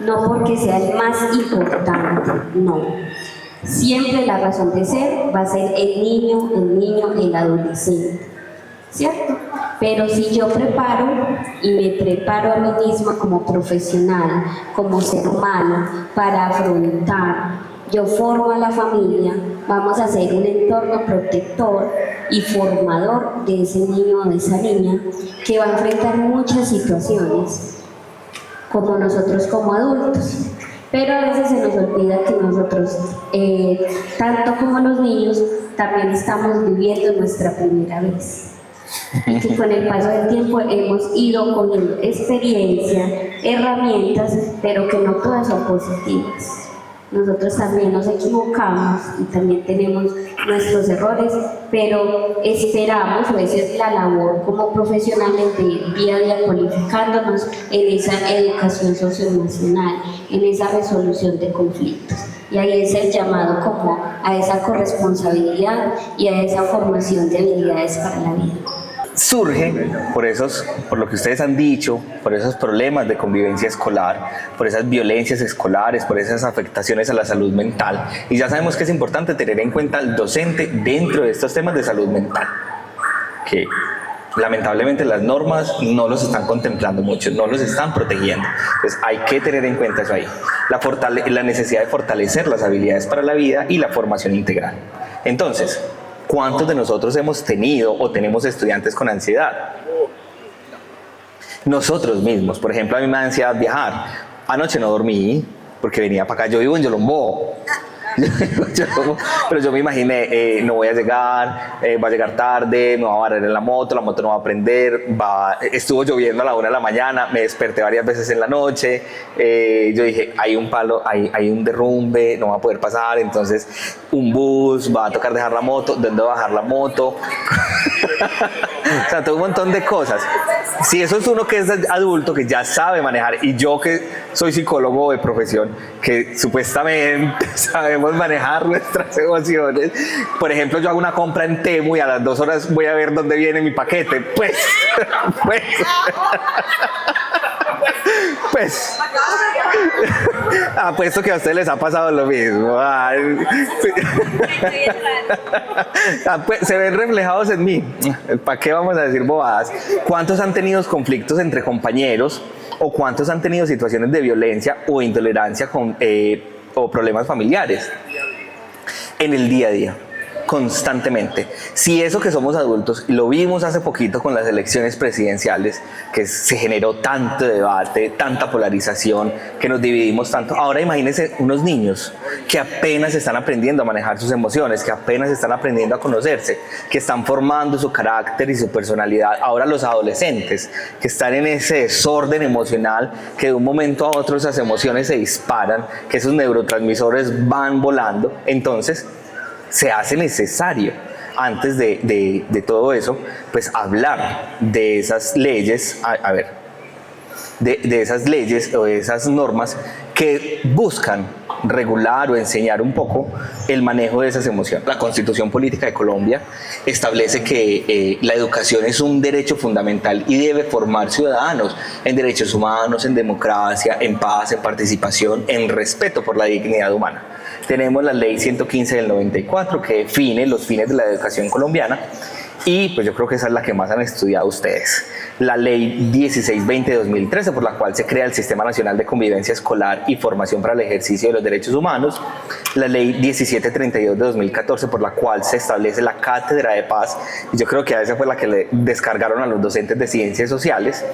no porque sea el más importante, no. Siempre la razón de ser va a ser el niño, el adolescente, ¿cierto? Pero si yo preparo y me preparo a mí misma como profesional, como ser humano, para afrontar, yo formo a la familia, vamos a hacer un entorno protector y formador de ese niño o de esa niña que va a enfrentar muchas situaciones, como nosotros como adultos. Pero a veces se nos olvida que nosotros, tanto como los niños, también estamos viviendo nuestra primera vez. Y que con el paso del tiempo hemos ido cogiendo experiencia, herramientas, pero que no todas son positivas. Nosotros también nos equivocamos y también tenemos nuestros errores, pero esperamos, o esa es la labor como profesionales de día a día cualificándonos en esa educación socioemocional, en esa resolución de conflictos. Y ahí es el llamado como a esa corresponsabilidad y a esa formación de habilidades para la vida. Surge por lo que ustedes han dicho, por esos problemas de convivencia escolar, por esas violencias escolares, por esas afectaciones a la salud mental. Y ya sabemos que es importante tener en cuenta al docente dentro de estos temas de salud mental, que lamentablemente las normas no los están contemplando mucho, no los están protegiendo. Entonces hay que tener en cuenta eso ahí, la necesidad de fortalecer las habilidades para la vida y la formación integral. Entonces, ¿cuántos de nosotros hemos tenido o tenemos estudiantes con ansiedad? nosotros mismos. Por ejemplo, a mí me da ansiedad viajar. Anoche no dormí porque venía para acá. Yo vivo en Yolombó. Pero yo me imaginé, no voy a llegar, va a llegar tarde, me va a varar en la moto no va a prender, estuvo lloviendo a la 1 de la mañana, me desperté varias veces en la noche, yo dije, hay un palo, hay un derrumbe, no va a poder pasar, entonces un bus, va a tocar dejar la moto, ¿dónde va a bajar la moto? O sea, todo un montón de cosas. Si eso es uno que es adulto, que ya sabe manejar, y yo que soy psicólogo de profesión, que supuestamente sabemos manejar nuestras emociones. Por ejemplo, yo hago una compra en Temu y a las 2 horas voy a ver dónde viene mi paquete. Pues apuesto que a ustedes les ha pasado lo mismo. Se ven reflejados en mí. ¿Para qué vamos a decir bobadas? ¿Cuántos han tenido conflictos entre compañeros o cuántos han tenido situaciones de violencia o intolerancia o problemas familiares en el día a día? Constantemente. Si eso que somos adultos, lo vimos hace poquito con las elecciones presidenciales, que se generó tanto debate, tanta polarización, que nos dividimos tanto. Ahora imagínense unos niños que apenas están aprendiendo a manejar sus emociones, que apenas están aprendiendo a conocerse, que están formando su carácter y su personalidad. Ahora los adolescentes que están en ese desorden emocional, que de un momento a otro esas emociones se disparan, que esos neurotransmisores van volando. Entonces se hace necesario, antes de todo eso, pues hablar de esas leyes, de esas leyes o de esas normas que buscan regular o enseñar un poco el manejo de esas emociones. La Constitución Política de Colombia establece que la educación es un derecho fundamental y debe formar ciudadanos en derechos humanos, en democracia, en paz, en participación, en respeto por la dignidad humana. Tenemos la ley 115 del 94 que define los fines de la educación colombiana y pues yo creo que esa es la que más han estudiado ustedes. La ley 1620 de 2013 por la cual se crea el Sistema Nacional de Convivencia Escolar y Formación para el Ejercicio de los Derechos Humanos. La ley 1732 de 2014 por la cual se establece la Cátedra de Paz, y yo creo que a esa fue la que le descargaron a los docentes de ciencias sociales.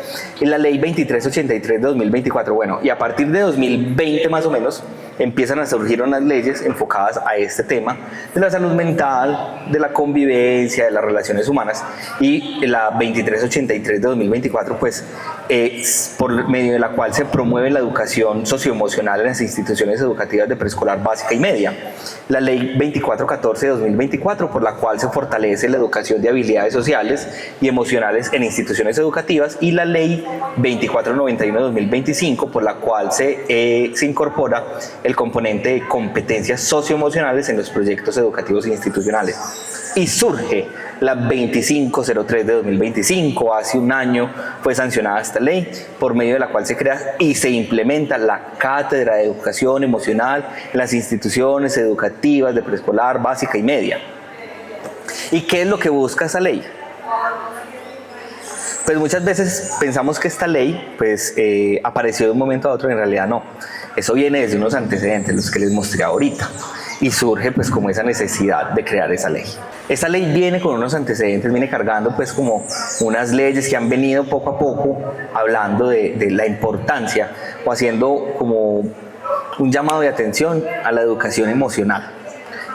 Y la ley 2383 de 2024, bueno, y a partir de 2020 más o menos empiezan a surgir unas leyes enfocadas a este tema de la salud mental, de la convivencia, de las relaciones humanas, y la 2383 de 2024 pues por medio de la cual se promueve la educación socioemocional en las instituciones educativas de preescolar básica y media. La ley 2414 de 2024 por la cual se fortalece la educación de habilidades sociales y emocionales en instituciones educativas, y la ley 2491 de 2025 por la cual se incorpora el componente de competencias socioemocionales en los proyectos educativos e institucionales. Y surge la 2503 de 2025, hace un año fue sancionada esta ley, por medio de la cual se crea y se implementa la Cátedra de Educación Emocional en las instituciones educativas de preescolar, básica y media. ¿Y qué es lo que busca esa ley? Pues muchas veces pensamos que esta ley pues, apareció de un momento a otro, en realidad no. Eso viene desde unos antecedentes, los que les mostré ahorita, y surge pues como esa necesidad de crear esa ley. Esa ley viene con unos antecedentes, viene cargando pues como unas leyes que han venido poco a poco hablando de la importancia o haciendo como un llamado de atención a la educación emocional,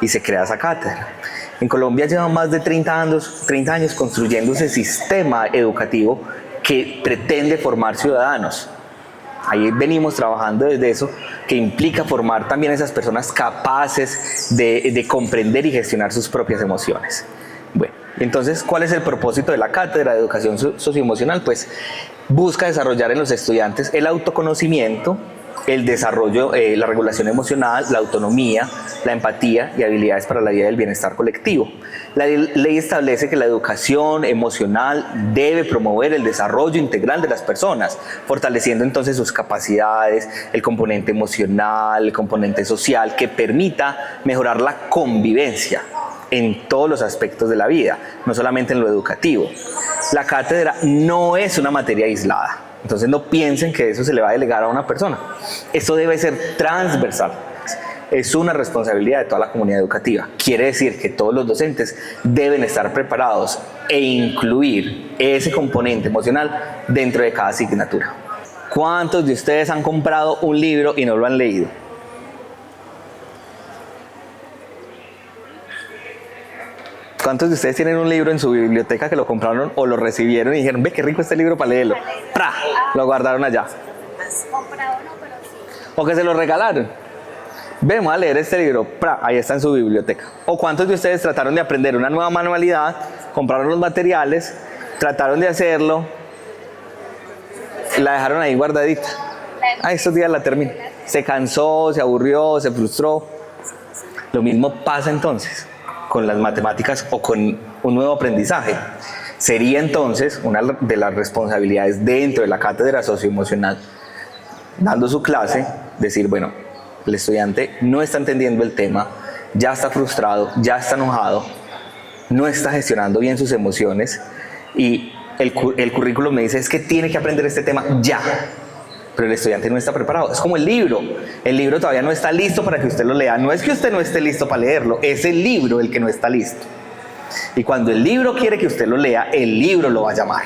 y se crea esa cátedra. En Colombia llevan más de 30 años construyendo ese sistema educativo que pretende formar ciudadanos. Ahí venimos trabajando desde eso, que implica formar también a esas personas capaces de comprender y gestionar sus propias emociones. Bueno, entonces, ¿cuál es el propósito de la Cátedra de Educación Socioemocional? Pues busca desarrollar en los estudiantes el autoconocimiento, el desarrollo, la regulación emocional, la autonomía, la empatía y habilidades para la vida del bienestar colectivo. La ley establece que la educación emocional debe promover el desarrollo integral de las personas, fortaleciendo entonces sus capacidades, el componente emocional, el componente social, que permita mejorar la convivencia en todos los aspectos de la vida, no solamente en lo educativo. La cátedra no es una materia aislada. Entonces no piensen que eso se le va a delegar a una persona. Esto debe ser transversal. es una responsabilidad de toda la comunidad educativa. Quiere decir que todos los docentes deben estar preparados e incluir ese componente emocional dentro de cada asignatura. ¿Cuántos de ustedes han comprado un libro y no lo han leído? ¿Cuántos de ustedes tienen un libro en su biblioteca que lo compraron o lo recibieron y dijeron, ve qué rico este libro para leerlo? ¡Pra! Lo guardaron allá. O que se lo regalaron. Vamos a leer este libro. ¡Pra! Ahí está en su biblioteca. ¿O cuántos de ustedes trataron de aprender una nueva manualidad, compraron los materiales, trataron de hacerlo, la dejaron ahí guardadita? Estos días la termino. Se cansó, se aburrió, se frustró. Lo mismo pasa entonces con las matemáticas o con un nuevo aprendizaje. Sería entonces una de las responsabilidades dentro de la cátedra socioemocional, dando su clase, decir, bueno, el estudiante no está entendiendo el tema, ya está frustrado, ya está enojado, no está gestionando bien sus emociones y el currículum me dice es que tiene que aprender este tema ya. Pero el estudiante no está preparado. Es como el libro todavía no está listo para que usted lo lea. No es que usted no esté listo para leerlo, es el libro el que no está listo. Y cuando el libro quiere que usted lo lea, el libro lo va a llamar.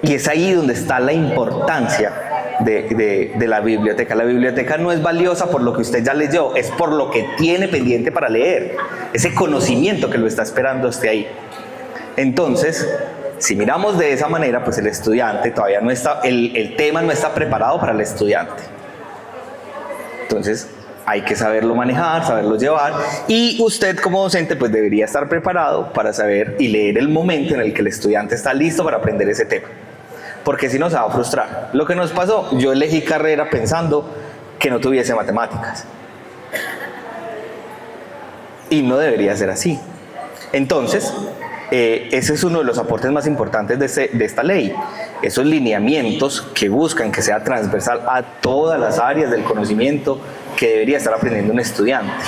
Y es ahí donde está la importancia de la biblioteca. La biblioteca no es valiosa por lo que usted ya leyó, es por lo que tiene pendiente para leer. Ese conocimiento que lo está esperando esté ahí. Entonces, si miramos de esa manera, pues el estudiante todavía no está, el tema no está preparado para el estudiante. Entonces, hay que saberlo manejar, saberlo llevar, y usted como docente pues debería estar preparado para saber y leer el momento en el que el estudiante está listo para aprender ese tema. Porque si no se va a frustrar. Lo que nos pasó, yo elegí carrera pensando que no tuviese matemáticas. Y no debería ser así. Entonces, ese es uno de los aportes más importantes de esta ley. Esos lineamientos que buscan que sea transversal a todas las áreas del conocimiento que debería estar aprendiendo un estudiante.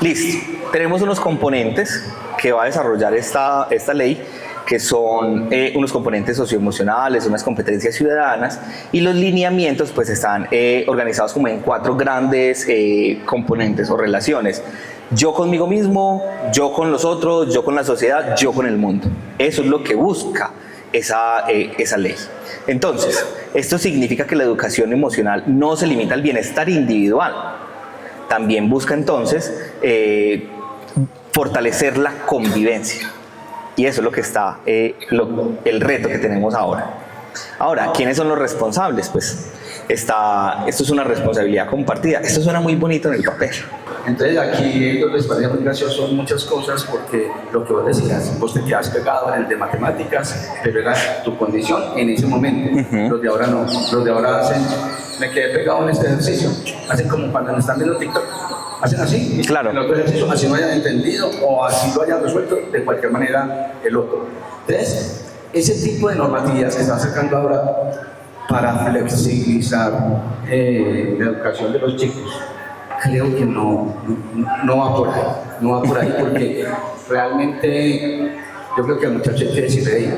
Listo. Tenemos unos componentes que va a desarrollar esta ley, que son unos componentes socioemocionales, unas competencias ciudadanas, y los lineamientos pues están organizados como en 4 grandes componentes o relaciones. Yo conmigo mismo, yo con los otros, yo con la sociedad, yo con el mundo. Eso es lo que busca esa ley. Entonces, esto significa que la educación emocional no se limita al bienestar individual. También busca entonces fortalecer la convivencia. Y eso es lo que está, el reto que tenemos ahora. Ahora, ¿quiénes son los responsables? Pues esto es una responsabilidad compartida. Esto suena muy bonito en el papel. Entonces aquí les parece muy gracioso muchas cosas, porque lo que vos decías, vos te quedas pegado en el de matemáticas, pero era tu condición en ese momento. Los de ahora no, los de ahora hacen, me quedé pegado en este ejercicio, hacen como cuando nos están viendo TikTok, hacen así, claro. El otro ejercicio así no hayan entendido o así lo hayan resuelto, de cualquier manera el otro. Entonces, ese tipo de normatividad se está sacando ahora para flexibilizar la educación de los chicos. Creo que no va por ahí, porque realmente yo creo que al muchacho hay que decirle,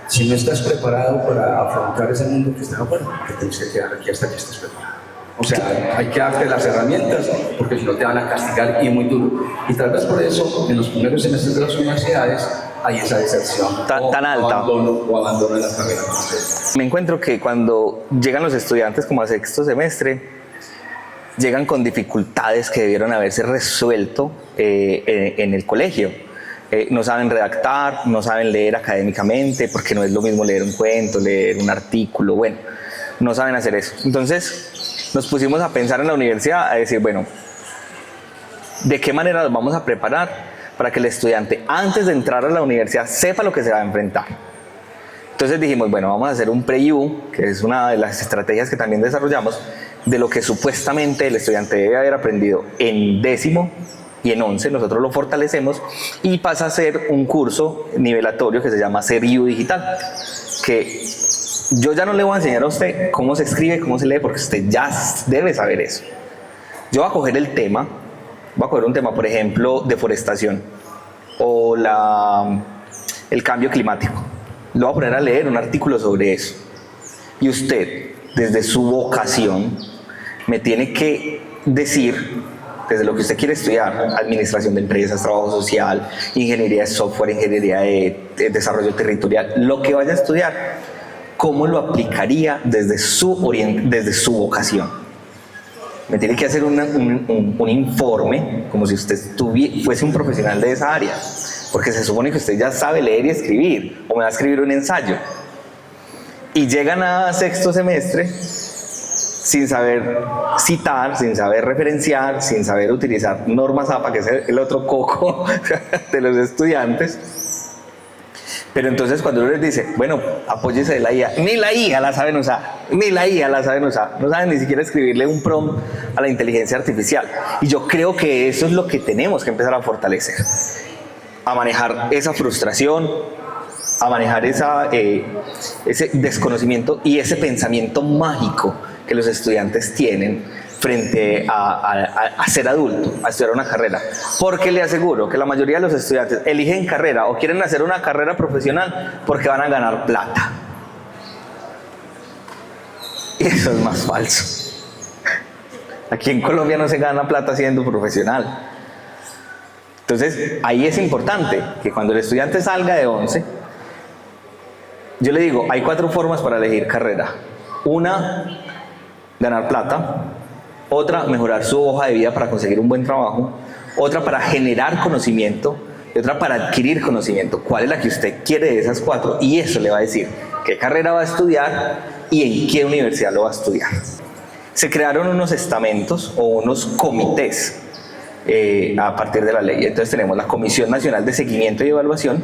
si no estás preparado para afrontar ese mundo que está afuera, te tienes que quedar aquí hasta que estés preparado. O sea, hay que darte las herramientas, porque si no te van a castigar y muy duro. Y tal vez por eso, en los primeros semestres de las universidades, hay esa deserción tan alta. Abandono de las carreras. Me encuentro que cuando llegan los estudiantes como a sexto semestre, llegan con dificultades que debieron haberse resuelto en el colegio. No saben redactar, no saben leer académicamente, porque no es lo mismo leer un cuento, leer un artículo, bueno, no saben hacer eso. Entonces nos pusimos a pensar en la universidad, a decir, bueno, ¿de qué manera nos vamos a preparar para que el estudiante antes de entrar a la universidad sepa lo que se va a enfrentar? Entonces dijimos, bueno, vamos a hacer un pre-U, que es una de las estrategias que también desarrollamos, de lo que supuestamente el estudiante debe haber aprendido en 10º y en 11, nosotros lo fortalecemos y pasa a ser un curso nivelatorio que se llama Ser-U Digital, que yo ya no le voy a enseñar a usted cómo se escribe, cómo se lee, porque usted ya debe saber eso. Yo voy a coger el tema, voy a coger un tema, por ejemplo, deforestación o el cambio climático. Lo voy a poner a leer un artículo sobre eso. Y usted, desde su vocación, me tiene que decir, desde lo que usted quiere estudiar, administración de empresas, trabajo social, ingeniería de software, ingeniería de desarrollo territorial, lo que vaya a estudiar, cómo lo aplicaría desde su vocación. Me tiene que hacer un informe, como si usted fuese un profesional de esa área, porque se supone que usted ya sabe leer y escribir, o me va a escribir un ensayo. Y llegan a sexto semestre sin saber citar, sin saber referenciar, sin saber utilizar normas APA, que es el otro coco de los estudiantes. Pero entonces cuando uno les dice, bueno, apóyese de la IA, ni la IA la saben usar, ni la IA la saben usar, no saben ni siquiera escribirle un prompt a la inteligencia artificial. Y yo creo que eso es lo que tenemos que empezar a fortalecer, a manejar esa frustración, a manejar ese desconocimiento y ese pensamiento mágico que los estudiantes tienen frente a ser adulto, a estudiar una carrera. Porque le aseguro que la mayoría de los estudiantes eligen carrera o quieren hacer una carrera profesional porque van a ganar plata. Y eso es más falso. Aquí en Colombia no se gana plata siendo profesional. Entonces, ahí es importante que cuando el estudiante salga de 11, yo le digo, hay 4 formas para elegir carrera. Una, ganar plata. Otra, mejorar su hoja de vida para conseguir un buen trabajo. Otra, para generar conocimiento. Y otra, para adquirir conocimiento. ¿Cuál es la que usted quiere de esas 4? Y eso le va a decir qué carrera va a estudiar y en qué universidad lo va a estudiar. Se crearon unos estamentos o unos comités a partir de la ley. Entonces tenemos la Comisión Nacional de Seguimiento y Evaluación,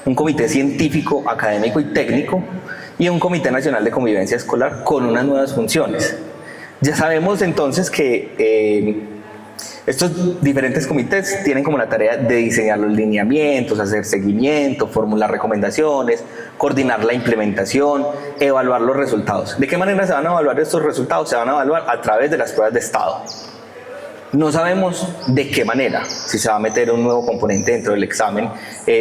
un comité científico, académico y técnico, y un Comité Nacional de Convivencia Escolar con unas nuevas funciones. Ya sabemos entonces que estos diferentes comités tienen como la tarea de diseñar los lineamientos, hacer seguimiento, formular recomendaciones, coordinar la implementación, evaluar los resultados. ¿De qué manera se van a evaluar estos resultados? Se van a evaluar a través de las pruebas de estado. No sabemos de qué manera, si se va a meter un nuevo componente dentro del examen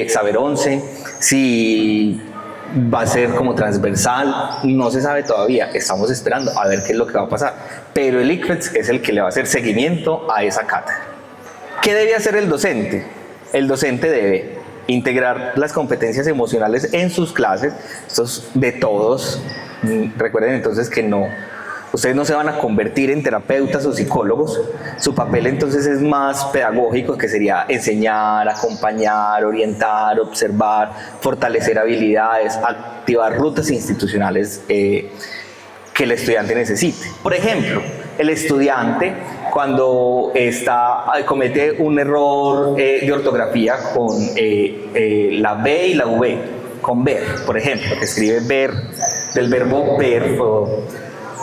Saber 11, si va a ser como transversal, no se sabe todavía, estamos esperando a ver qué es lo que va a pasar, pero el ICFES es el que le va a hacer seguimiento a esa cátedra. ¿Qué debe hacer el docente? El docente debe integrar las competencias emocionales en sus clases, esto es de todos. Recuerden entonces que ustedes no se van a convertir en terapeutas o psicólogos. Su papel entonces es más pedagógico, que sería enseñar, acompañar, orientar, observar, fortalecer habilidades, activar rutas institucionales que el estudiante necesite. Por ejemplo, el estudiante cuando comete un error de ortografía con la B y la V, con ver, por ejemplo, que escribe ver, del verbo ver,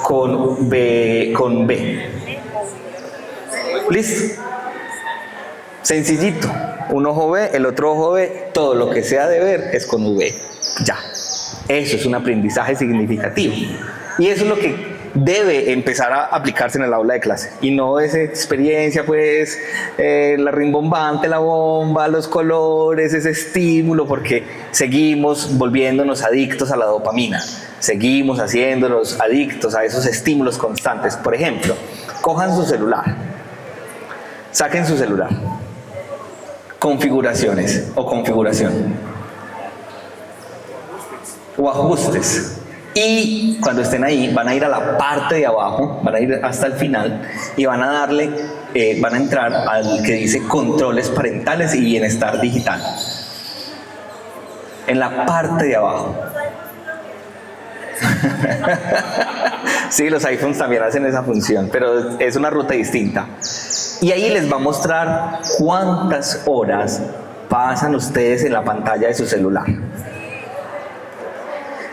con B. ¿Listo? Sencillito. Un ojo ve, el otro ojo ve, todo lo que sea de ver es con V. Ya. Eso es un aprendizaje significativo. Y eso es lo que debe empezar a aplicarse en el aula de clase. Y no esa experiencia, pues, la rimbombante, la bomba, los colores, ese estímulo, porque seguimos volviéndonos adictos a la dopamina. Seguimos haciéndonos adictos a esos estímulos constantes. Por ejemplo, cojan su celular, saquen su celular, configuraciones o configuración o ajustes, y cuando estén ahí van a ir a la parte de abajo, van a ir hasta el final y van a entrar al que dice controles parentales y bienestar digital, en la parte de abajo. Sí, los iPhones también hacen esa función, pero es una ruta distinta. Y ahí les va a mostrar cuántas horas pasan ustedes en la pantalla de su celular.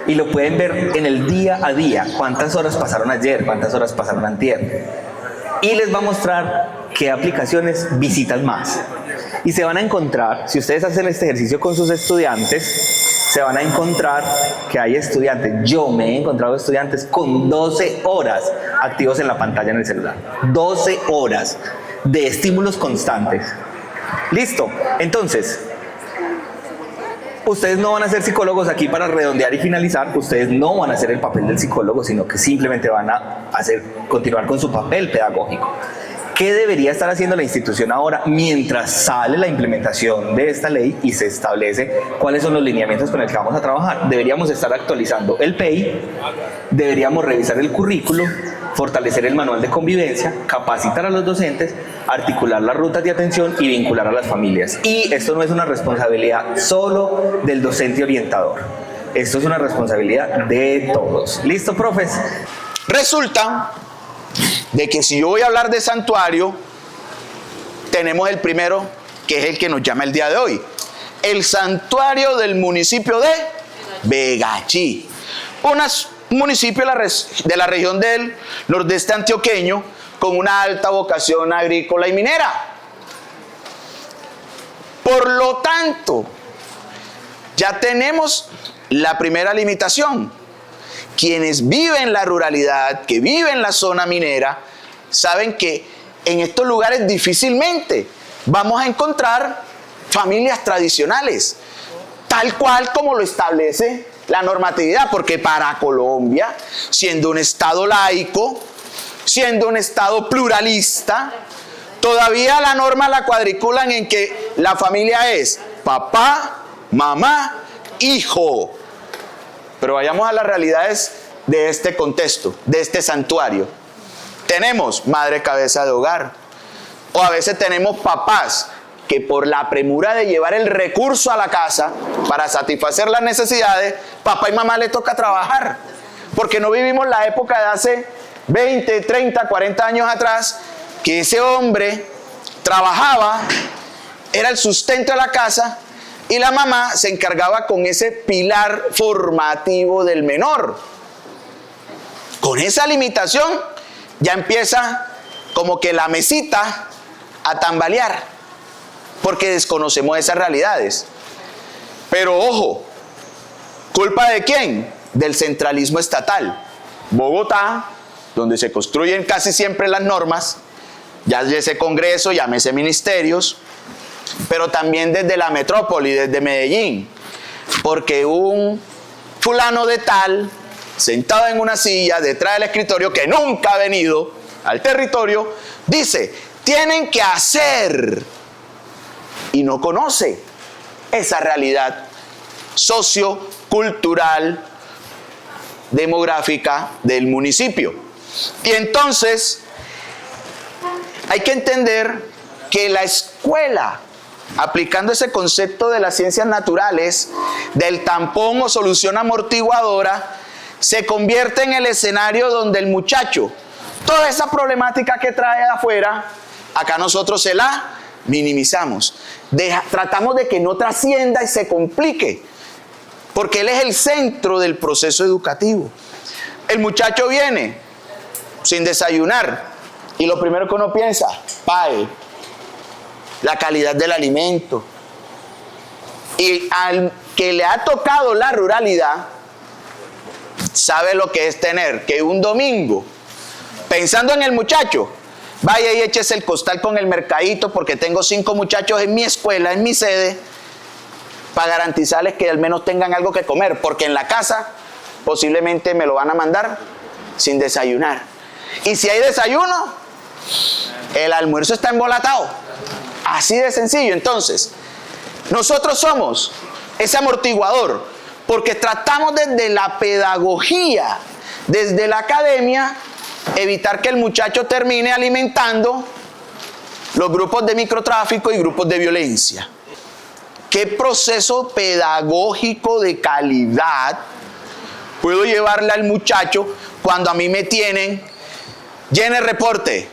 Y lo pueden ver en el día a día, cuántas horas pasaron ayer, cuántas horas pasaron antier. Y les va a mostrar qué aplicaciones visitan más. Y se van a encontrar, si ustedes hacen este ejercicio con sus estudiantes, se van a encontrar que hay estudiantes, yo me he encontrado estudiantes con 12 horas activos en la pantalla en el celular. 12 horas de estímulos constantes. Listo. Entonces, Ustedes no van a ser psicólogos aquí para redondear y finalizar, ustedes no van a hacer el papel del psicólogo, sino que simplemente van a continuar con su papel pedagógico. ¿Qué debería estar haciendo la institución ahora mientras sale la implementación de esta ley y se establece cuáles son los lineamientos con los que vamos a trabajar? Deberíamos estar actualizando el PEI, deberíamos revisar el currículo, fortalecer el manual de convivencia, capacitar a los docentes, articular las rutas de atención y vincular a las familias. Y esto no es una responsabilidad solo del docente orientador, esto es una responsabilidad de todos. ¿Listo, profes? Resulta de que si yo voy a hablar de santuario, tenemos el primero, que es el que nos llama el día de hoy. El santuario del municipio de Vegachí. Un municipio de la región del nordeste antioqueño con una alta vocación agrícola y minera. Por lo tanto, ya tenemos la primera limitación. Quienes viven la ruralidad, que viven la zona minera, saben que en estos lugares difícilmente vamos a encontrar familias tradicionales, tal cual como lo establece la normatividad, porque para Colombia, siendo un estado laico, siendo un estado pluralista, todavía la norma la cuadriculan en que la familia es papá, mamá, hijo. Pero vayamos a las realidades de este contexto, de este santuario. Tenemos madre cabeza de hogar, o a veces tenemos papás que por la premura de llevar el recurso a la casa para satisfacer las necesidades, papá y mamá le toca trabajar, porque no vivimos la época de hace 20, 30, 40 años atrás, que ese hombre trabajaba, era el sustento de la casa, y la mamá se encargaba con ese pilar formativo del menor. Con esa limitación ya empieza como que la mesita a tambalear, porque desconocemos esas realidades. Pero ojo, ¿culpa de quién? Del centralismo estatal. Bogotá, donde se construyen casi siempre las normas, llámese Congreso, llámese ministerios, pero también desde la metrópoli, desde Medellín, porque un fulano de tal, sentado en una silla detrás del escritorio, que nunca ha venido al territorio, dice, tienen que hacer, y no conoce esa realidad sociocultural, demográfica del municipio. Y entonces hay que entender que la escuela, aplicando ese concepto de las ciencias naturales, del tampón o solución amortiguadora, se convierte en el escenario donde el muchacho, toda esa problemática que trae de afuera, acá nosotros se la minimizamos. Tratamos de que no trascienda y se complique, porque él es el centro del proceso educativo. El muchacho viene sin desayunar y lo primero que uno piensa, PAE, la calidad del alimento. Y al que le ha tocado la ruralidad, sabe lo que es tener que un domingo, pensando en el muchacho, vaya y échese el costal con el mercadito, porque tengo 5 muchachos en mi escuela, en mi sede, para garantizarles que al menos tengan algo que comer, porque en la casa posiblemente me lo van a mandar sin desayunar. Y si hay desayuno, el almuerzo está embolatado. Así de sencillo. Entonces, nosotros somos ese amortiguador, porque tratamos desde la pedagogía, desde la academia, evitar que el muchacho termine alimentando los grupos de microtráfico y grupos de violencia. ¿Qué proceso pedagógico de calidad puedo llevarle al muchacho cuando a mí me tienen llene reporte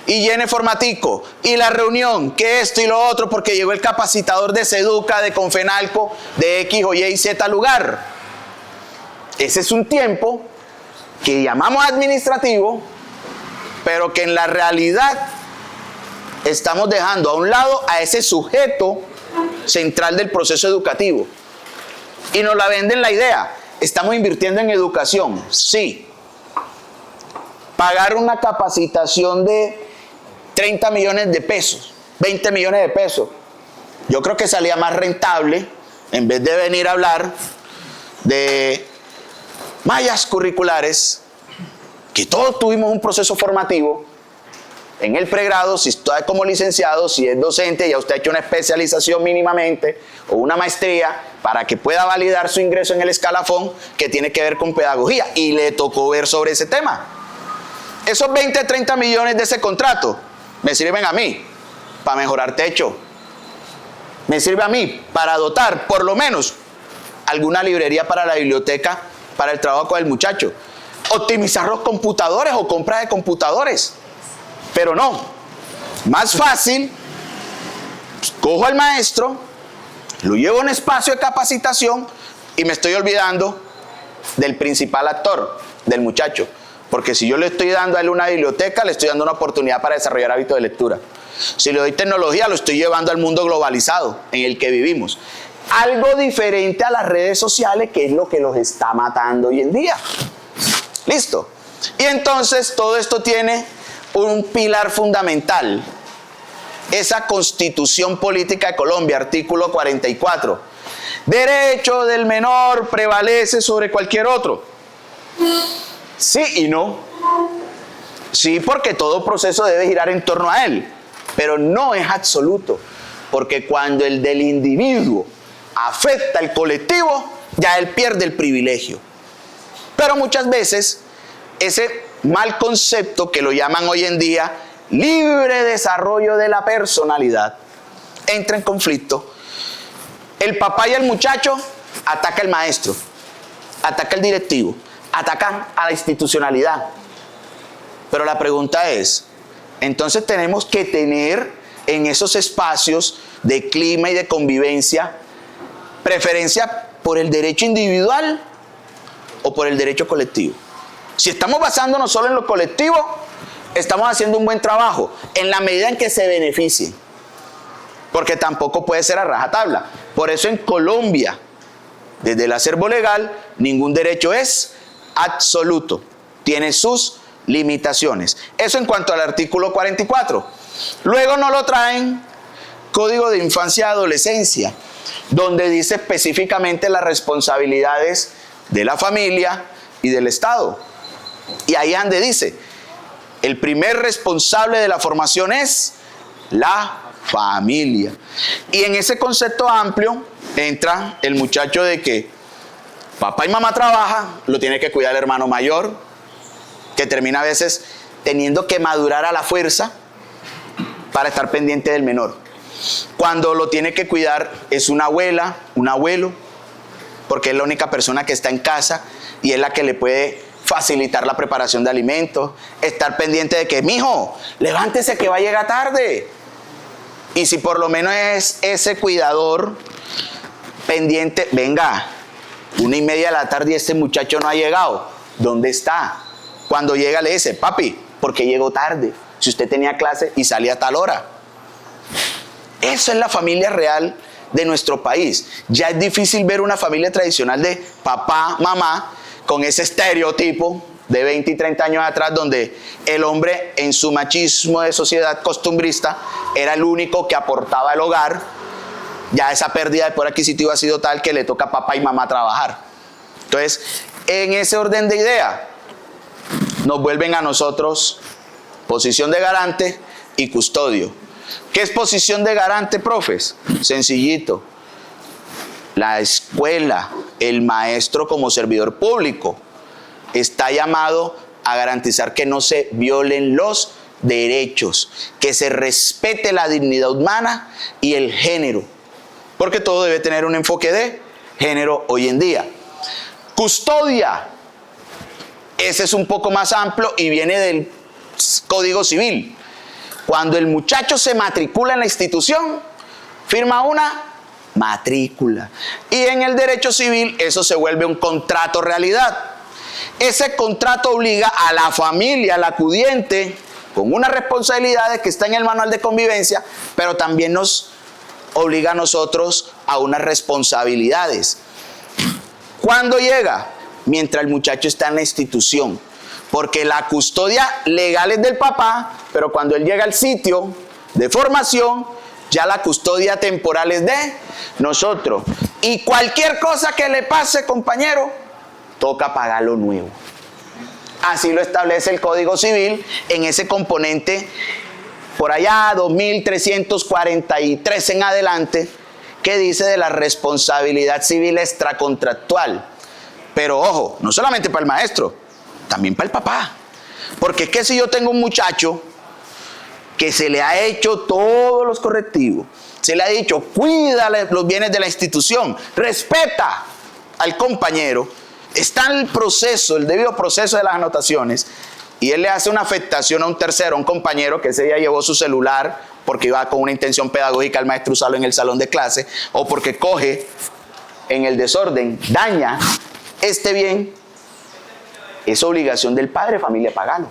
y llene formatico y la reunión, que esto y lo otro, porque llegó el capacitador de Seduca, de Confenalco, de X o Y y Z lugar? Ese es un tiempo que llamamos administrativo, pero que en la realidad estamos dejando a un lado a ese sujeto central del proceso educativo. Y nos la venden la idea, estamos invirtiendo en educación, sí. Pagar una capacitación de 30 millones de pesos, 20 millones de pesos, yo creo que salía más rentable en vez de venir a hablar de mallas curriculares, que todos tuvimos un proceso formativo en el pregrado, si está como licenciado, si es docente, ya usted ha hecho una especialización mínimamente o una maestría para que pueda validar su ingreso en el escalafón que tiene que ver con pedagogía, y le tocó ver sobre ese tema. Esos 20, 30 millones de ese contrato me sirven a mí para mejorar techo, me sirve a mí para dotar por lo menos alguna librería para la biblioteca, para el trabajo con el muchacho, optimizar los computadores o compra de computadores. Pero no, más fácil, cojo al maestro, lo llevo a un espacio de capacitación y me estoy olvidando del principal actor, del muchacho. Porque si yo le estoy dando a él una biblioteca, le estoy dando una oportunidad para desarrollar hábitos de lectura. Si le doy tecnología, lo estoy llevando al mundo globalizado en el que vivimos. Algo diferente a las redes sociales, que es lo que los está matando hoy en día. ¿Listo? Y entonces todo esto tiene un pilar fundamental, esa Constitución Política de Colombia, artículo 44. Derecho del menor prevalece sobre cualquier otro. Sí y no. Sí, porque todo proceso debe girar en torno a él, pero no es absoluto, porque cuando el del individuo afecta al colectivo, ya él pierde el privilegio. Pero muchas veces ese mal concepto, que lo llaman hoy en día libre desarrollo de la personalidad, entra en conflicto. El papá y el muchacho ataca al maestro, ataca al directivo, atacan a la institucionalidad. Pero la pregunta es, entonces tenemos que tener en esos espacios de clima y de convivencia preferencia por el derecho individual o por el derecho colectivo. Si estamos basándonos solo en lo colectivo, estamos haciendo un buen trabajo en la medida en que se beneficien, porque tampoco puede ser a rajatabla. Por eso en Colombia, desde el acervo legal, ningún derecho es absoluto, tiene sus limitaciones. Eso en cuanto al artículo 44. Luego nos lo traen Código de Infancia y Adolescencia, donde dice específicamente las responsabilidades de la familia y del Estado. Y ahí donde dice, el primer responsable de la formación es la familia. Y en ese concepto amplio entra el muchacho de que papá y mamá trabajan, lo tiene que cuidar el hermano mayor, que termina a veces teniendo que madurar a la fuerza para estar pendiente del menor. Cuando lo tiene que cuidar es una abuela, un abuelo, porque es la única persona que está en casa y es la que le puede facilitar la preparación de alimentos, estar pendiente de que, mijo, levántese que va a llegar tarde. Y si por lo menos es ese cuidador pendiente, venga, 1:30 de la tarde y este muchacho no ha llegado, ¿dónde está? Cuando llega le dice, papi, ¿por qué llegó tarde? Si usted tenía clase y salía a tal hora. Eso es la familia real de nuestro país. Ya es difícil ver una familia tradicional de papá, mamá, con ese estereotipo de 20 y 30 años atrás, donde el hombre en su machismo de sociedad costumbrista era el único que aportaba al hogar. Ya esa pérdida de poder adquisitivo ha sido tal que le toca a papá y mamá trabajar. Entonces, en ese orden de idea, nos vuelven a nosotros posición de garante y custodio. ¿Qué es posición de garante, profes? Sencillito. La escuela, el maestro como servidor público, está llamado a garantizar que no se violen los derechos, que se respete la dignidad humana y el género, porque todo debe tener un enfoque de género hoy en día. Custodia, ese es un poco más amplio y viene del Código Civil. Cuando el muchacho se matricula en la institución, firma una matrícula. Y en el derecho civil eso se vuelve un contrato realidad. Ese contrato obliga a la familia, al acudiente, con unas responsabilidades que está en el manual de convivencia, pero también nos obliga a nosotros a unas responsabilidades. ¿Cuándo llega? Mientras el muchacho está en la institución. Porque la custodia legal es del papá, pero cuando él llega al sitio de formación, ya la custodia temporal es de nosotros. Y cualquier cosa que le pase, compañero, toca pagarlo nuevo. Así lo establece el Código Civil en ese componente, por allá 2343 en adelante, que dice de la responsabilidad civil extracontractual. Pero ojo, no solamente para el maestro, también para el papá. Porque es que si yo tengo un muchacho que se le ha hecho todos los correctivos, se le ha dicho, cuida los bienes de la institución, respeta al compañero, está en el proceso, el debido proceso de las anotaciones, y él le hace una afectación a un tercero, a un compañero que ese día llevó su celular porque iba con una intención pedagógica al maestro usarlo en el salón de clase, o porque coge en el desorden, daña este bien, es obligación del padre de familia pagarlo.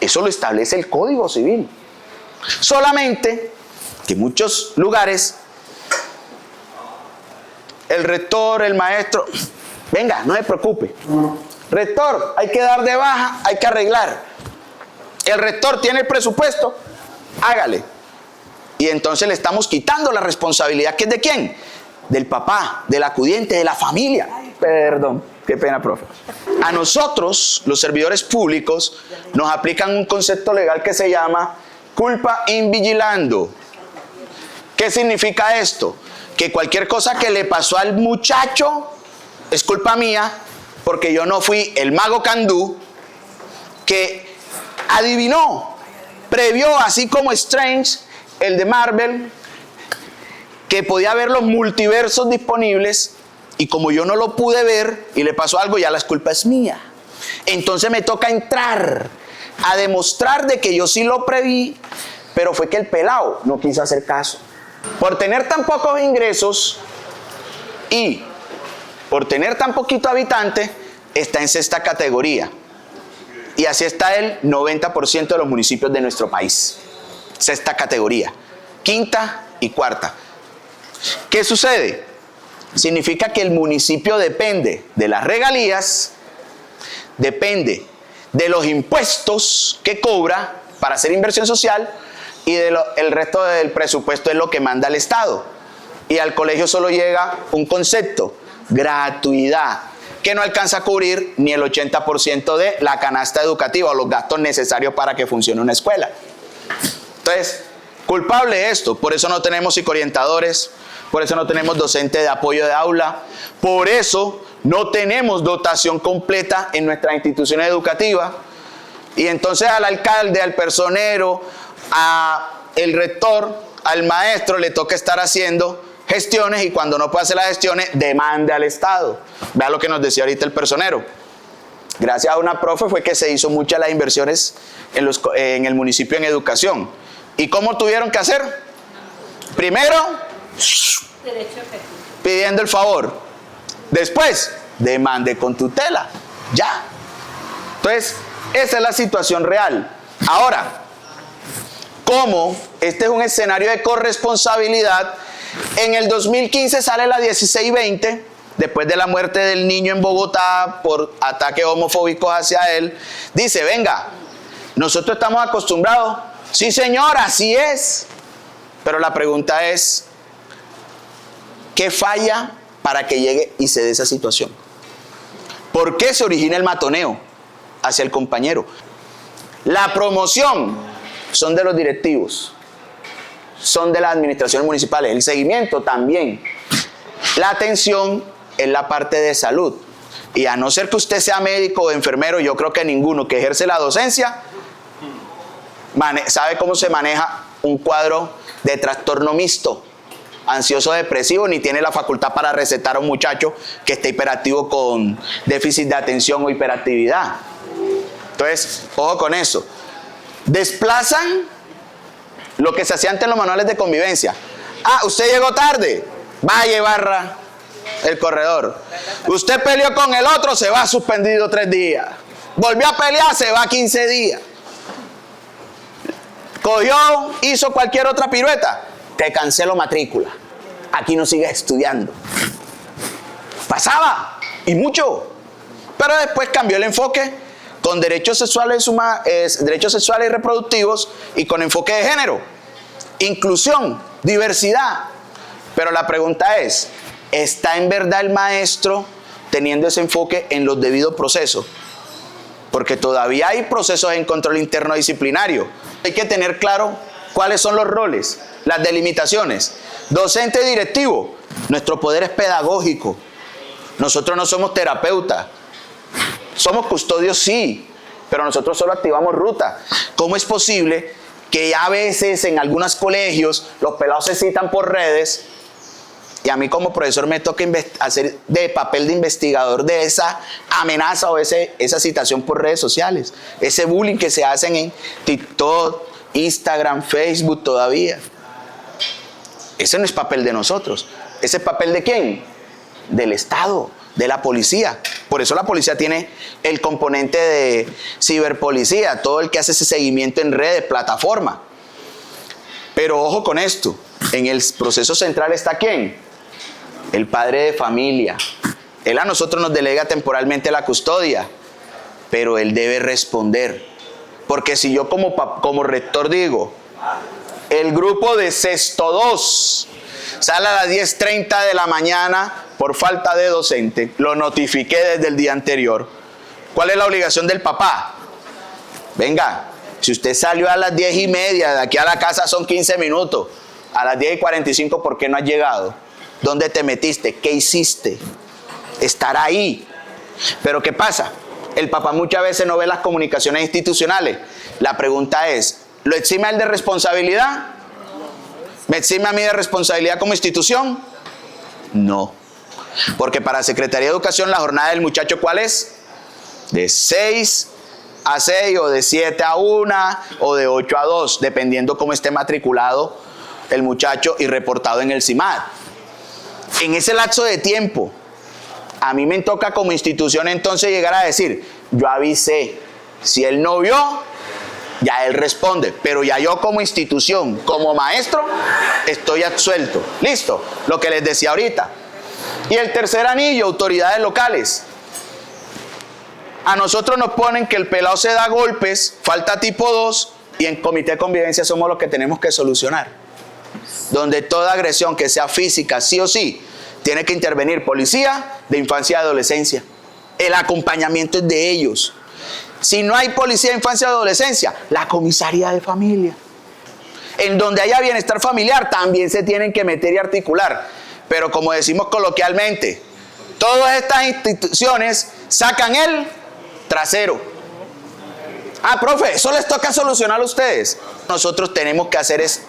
Eso lo establece el Código Civil. Solamente que en muchos lugares el rector, el maestro, venga, no se preocupe. Rector, hay que dar de baja, hay que arreglar. El rector tiene el presupuesto, hágale. Y entonces le estamos quitando la responsabilidad, ¿que es de quién? Del papá, del acudiente, de la familia. Ay, perdón, qué pena, profe. A nosotros, los servidores públicos, nos aplican un concepto legal que se llama culpa in vigilando. ¿Qué significa esto? Que cualquier cosa que le pasó al muchacho es culpa mía, porque yo no fui el mago Candú que adivinó, previó, así como Strange, el de Marvel, que podía ver los multiversos disponibles, y como yo no lo pude ver y le pasó algo, ya la culpa es mía. Entonces me toca entrar a demostrar de que yo sí lo preví, pero fue que el pelao no quiso hacer caso. Por tener tan pocos ingresos y por tener tan poquito habitante, está en sexta categoría. Y así está el 90% de los municipios de nuestro país. Sexta categoría, quinta y cuarta. ¿Qué sucede? Significa que el municipio depende de las regalías, depende de los impuestos que cobra para hacer inversión social, y el resto del presupuesto es lo que manda el Estado. Y al colegio solo llega un concepto: gratuidad, que no alcanza a cubrir ni el 80% de la canasta educativa o los gastos necesarios para que funcione una escuela. Entonces, culpable esto. Por eso no tenemos psicoorientadores, por eso no tenemos docentes de apoyo de aula, por eso no tenemos dotación completa en nuestras instituciones educativas. Y entonces al alcalde, al personero, al rector, al maestro le toca estar haciendo gestiones, y cuando no puede hacer las gestiones, demande al Estado. Vea lo que nos decía ahorita el personero. Gracias a una profe fue que se hizo muchas las inversiones en el municipio en educación. ¿Y cómo tuvieron que hacer? Primero, pidiendo el favor. Después, demande con tutela. Ya. Entonces, esa es la situación real. Ahora, como este es un escenario de corresponsabilidad, en el 2015 sale la 1620, después de la muerte del niño en Bogotá por ataques homofóbicos hacia él. Dice, venga, nosotros estamos acostumbrados. Sí, señor, así es. Pero la pregunta es, ¿qué falla para que llegue y se dé esa situación? ¿Por qué se origina el matoneo hacia el compañero? La promoción son de los directivos, son de las administraciones municipales, el seguimiento también. La atención es la parte de salud. Y a no ser que usted sea médico o enfermero, yo creo que ninguno que ejerce la docencia sabe cómo se maneja un cuadro de trastorno mixto, ansioso depresivo, ni tiene la facultad para recetar a un muchacho que esté hiperactivo con déficit de atención o hiperactividad. Entonces, ojo con eso. Desplazan lo que se hacía antes en los manuales de convivencia. Ah, usted llegó tarde, vaya y barra el corredor. Usted peleó con el otro, se va suspendido 3 días. Volvió a pelear, se va 15 días. Cogió, hizo cualquier otra pirueta, te cancelo matrícula. Aquí no sigues estudiando. Pasaba, y mucho. Pero después cambió el enfoque con derechos sexuales y reproductivos, y con enfoque de género, inclusión, diversidad. Pero la pregunta es, ¿Está en verdad el maestro teniendo ese enfoque en los debidos procesos? Porque todavía hay procesos en control interno disciplinario. Hay que tener claro cuáles son los roles, las delimitaciones. Docente y directivo, nuestro poder es pedagógico. Nosotros no somos terapeutas. Somos custodios, sí, pero nosotros solo activamos ruta. ¿Cómo es posible que a veces en algunos colegios los pelados se citan por redes y a mí como profesor me toca hacer de papel de investigador de esa amenaza o esa citación por redes sociales? Ese bullying que se hacen en TikTok, Instagram, Facebook todavía. Ese no es papel de nosotros. ¿Ese es papel de quién? Del Estado, de la policía. Por eso la policía tiene el componente de ciberpolicía, todo el que hace ese seguimiento en redes, plataforma. Pero ojo con esto, en el proceso central está ¿quién? El padre de familia. Él a nosotros nos delega temporalmente la custodia, pero él debe responder. Porque si yo como rector digo, el grupo de sexto 2 sale a las 10:30 de la mañana por falta de docente, lo notifiqué desde el día anterior. ¿Cuál es la obligación del papá? Venga, si usted salió a las 10:30, de aquí a la casa son 15 minutos, a las 10:45, ¿por qué no has llegado? ¿Dónde te metiste? ¿Qué hiciste? Estar ahí. Pero ¿qué pasa? El papá muchas veces no ve las comunicaciones institucionales. La pregunta es, ¿lo exime a él de responsabilidad? ¿Me exime a mí de responsabilidad como institución? No. Porque para Secretaría de Educación la jornada del muchacho, ¿cuál es? De 6 a 6 o de 7 a 1 o de 8 a 2, dependiendo cómo esté matriculado el muchacho y reportado en el CIMAD. En ese lapso de tiempo, a mí me toca como institución entonces llegar a decir, yo avisé, si él no vio, ya él responde, pero ya yo como institución, como maestro, estoy absuelto. Listo, lo que les decía ahorita. Y el tercer anillo, autoridades locales. A nosotros nos ponen que el pelado se da golpes, falta tipo 2, y en comité de convivencia somos los que tenemos que solucionar. Donde toda agresión que sea física, sí o sí, tiene que intervenir policía de infancia y adolescencia. El acompañamiento es de ellos. Si no hay policía de infancia y adolescencia, la comisaría de familia. En donde haya bienestar familiar, también se tienen que meter y articular. Pero como decimos coloquialmente, todas estas instituciones sacan el trasero. Ah, profe, eso les toca solucionar a ustedes. Nosotros tenemos que hacer es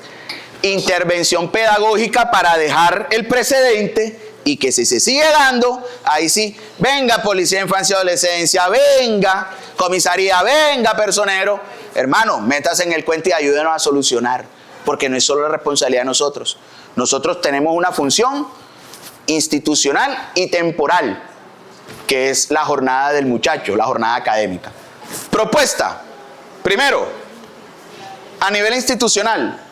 intervención pedagógica para dejar el precedente y que si se sigue dando, ahí sí, venga policía de infancia y adolescencia, venga comisaría, venga personero, hermano, métase en el cuento y ayúdenos a solucionar, porque no es solo la responsabilidad de nosotros. Nosotros tenemos una función institucional y temporal, que es la jornada del muchacho, la jornada académica. Propuesta, primero, a nivel institucional,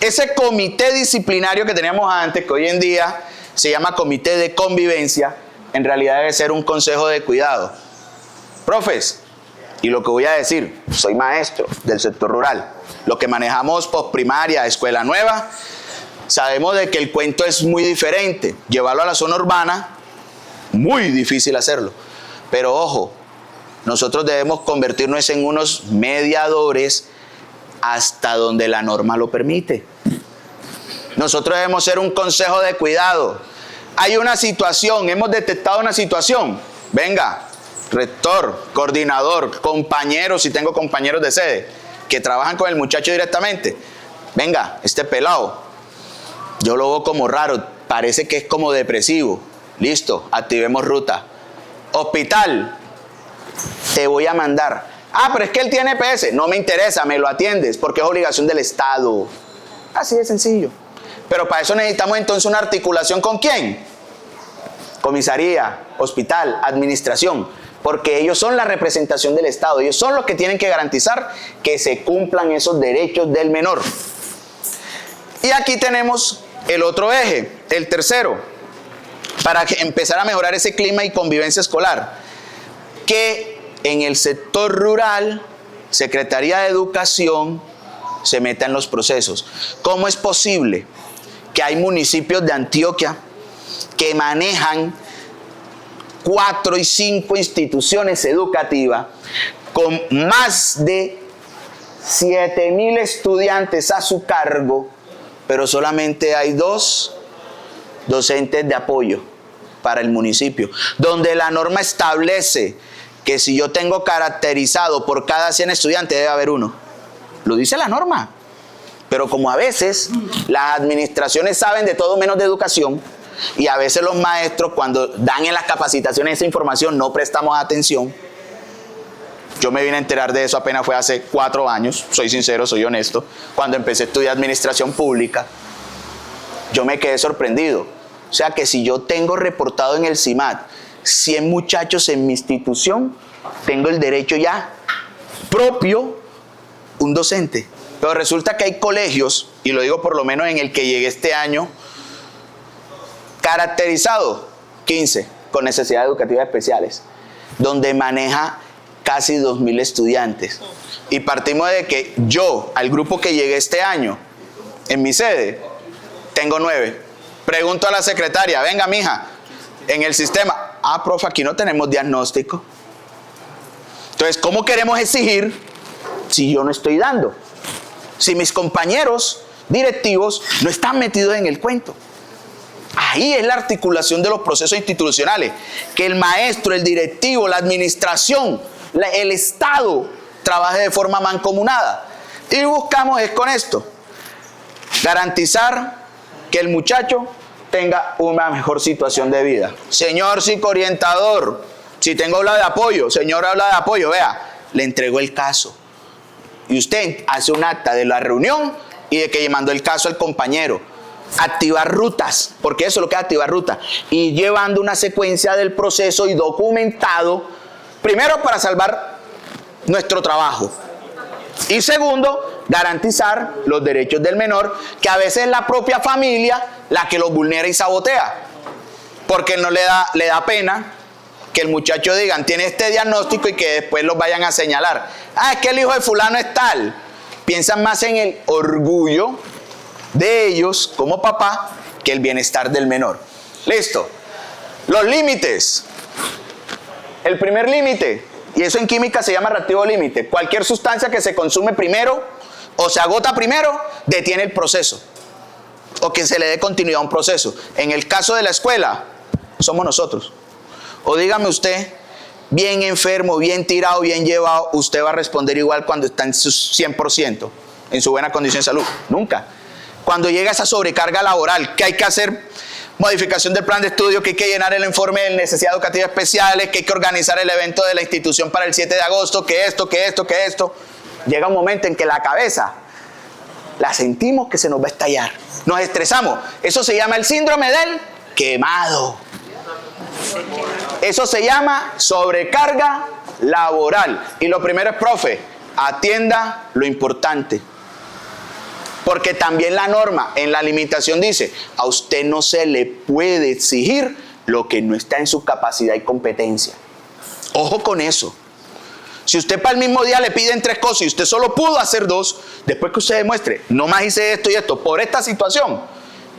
ese comité disciplinario que teníamos antes, que hoy en día se llama comité de convivencia, en realidad debe ser un consejo de cuidado. Profes, y lo que voy a decir, soy maestro del sector rural, lo que manejamos posprimaria, escuela nueva, sabemos de que el cuento es muy diferente. Llevarlo a la zona urbana, muy difícil hacerlo. Pero ojo, nosotros debemos convertirnos en unos mediadores hasta donde la norma lo permite. Nosotros debemos ser un consejo de cuidado. Hay una situación, hemos detectado una situación. Venga, rector, coordinador, compañeros, si tengo compañeros de sede que trabajan con el muchacho directamente. Venga, este pelado, yo lo veo como raro, parece que es como depresivo. Listo, activemos ruta. Hospital, te voy a mandar. Ah, pero es que él tiene EPS. No me interesa, me lo atiendes, porque es obligación del Estado. Así de sencillo. Pero para eso necesitamos entonces una articulación ¿con quién? Comisaría, hospital, administración. Porque ellos son la representación del Estado. Ellos son los que tienen que garantizar que se cumplan esos derechos del menor. Y aquí tenemos el otro eje, el tercero, para empezar a mejorar ese clima y convivencia escolar. Que en el sector rural, Secretaría de Educación se meta en los procesos. ¿Cómo es posible que hay municipios de Antioquia que manejan 4 y 5 instituciones educativas con más de 7.000 estudiantes a su cargo, pero solamente hay 2 docentes de apoyo para el municipio, donde la norma establece que si yo tengo caracterizado por cada 100 estudiantes debe haber 1. Lo dice la norma. Pero como a veces las administraciones saben de todo menos de educación, y a veces los maestros cuando dan en las capacitaciones esa información no prestamos atención. Yo me vine a enterar de eso apenas fue hace 4 años, soy sincero, soy honesto, cuando empecé a estudiar administración pública. Yo me quedé sorprendido. O sea que si yo tengo reportado en el CIMAD 100 muchachos en mi institución, tengo el derecho ya propio un docente. Pero resulta que hay colegios, y lo digo por lo menos en el que llegué este año, caracterizado 15 con necesidades educativas especiales, donde maneja casi 2.000 estudiantes. Y partimos de que yo, al grupo que llegué este año, en mi sede, tengo 9. Pregunto a la secretaria, venga mija, en el sistema, profe, aquí no tenemos diagnóstico. Entonces, ¿cómo queremos exigir si yo no estoy dando? Si mis compañeros directivos no están metidos en el cuento. Ahí es la articulación de los procesos institucionales, que el maestro, el directivo, la administración, el Estado trabaje de forma mancomunada. Y buscamos es con esto, garantizar que el muchacho tenga una mejor situación de vida. Señor psicoorientador, si tengo habla de apoyo, señor habla de apoyo, vea, le entregó el caso. Y usted hace un acta de la reunión y de que mandó el caso al compañero. Activar rutas, porque eso es lo que es activar rutas. Y llevando una secuencia del proceso y documentado, primero para salvar nuestro trabajo. Y segundo, garantizar los derechos del menor, que a veces es la propia familia la que los vulnera y sabotea. Porque no le da pena que el muchacho digan, tiene este diagnóstico y que después los vayan a señalar. Es que el hijo de fulano es tal. Piensan más en el orgullo de ellos como papá que el bienestar del menor. Listo. Los límites. El primer límite, y eso en química se llama reactivo límite. Cualquier sustancia que se consume primero o se agota primero, detiene el proceso. O que se le dé continuidad a un proceso. En el caso de la escuela, somos nosotros. O dígame usted, bien enfermo, bien tirado, bien llevado, usted va a responder igual cuando está en su 100%, en su buena condición de salud. Nunca. Cuando llega esa sobrecarga laboral, que hay que hacer modificación del plan de estudio, que hay que llenar el informe de necesidades educativas especiales, que hay que organizar el evento de la institución para el 7 de agosto, que esto. Llega un momento en que la cabeza la sentimos que se nos va a estallar. Nos estresamos. Eso se llama el síndrome del quemado. Eso se llama sobrecarga laboral. Y lo primero es, profe, atienda lo importante. Porque también la norma en la limitación dice, a usted no se le puede exigir lo que no está en su capacidad y competencia. Ojo con eso. Si usted para el mismo día le piden 3 cosas y usted solo pudo hacer 2, después que usted demuestre, no más hice esto y esto, por esta situación,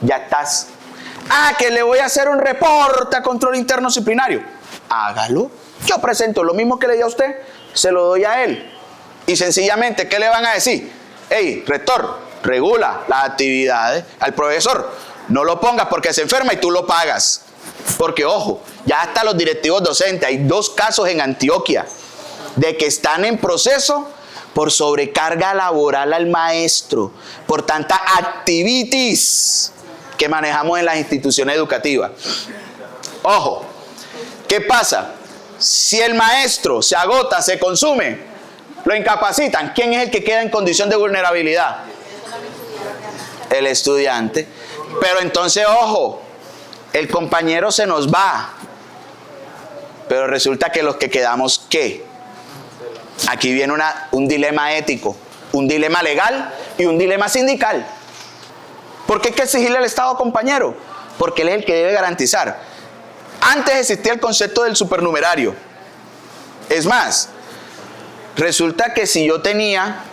ya estás. Que le voy a hacer un reporte a control interno disciplinario. Hágalo. Yo presento lo mismo que le di a usted, se lo doy a él. Y sencillamente, ¿qué le van a decir? Hey, rector, regula las actividades. Al profesor, no lo pongas porque se enferma y tú lo pagas. Porque, ojo, ya hasta los directivos docentes, hay 2 casos en Antioquia de que están en proceso por sobrecarga laboral al maestro, por tanta activities que manejamos en las instituciones educativas. Ojo, ¿qué pasa? Si el maestro se agota, se consume, lo incapacitan, ¿quién es el que queda en condición de vulnerabilidad? El estudiante. Pero entonces, ojo, el compañero se nos va, pero resulta que los que quedamos, ¿qué? Aquí viene un dilema ético, un dilema legal y un dilema sindical. ¿Por qué hay que exigirle al Estado, compañero? Porque él es el que debe garantizar. Antes existía el concepto del supernumerario. Es más, resulta que si yo tenía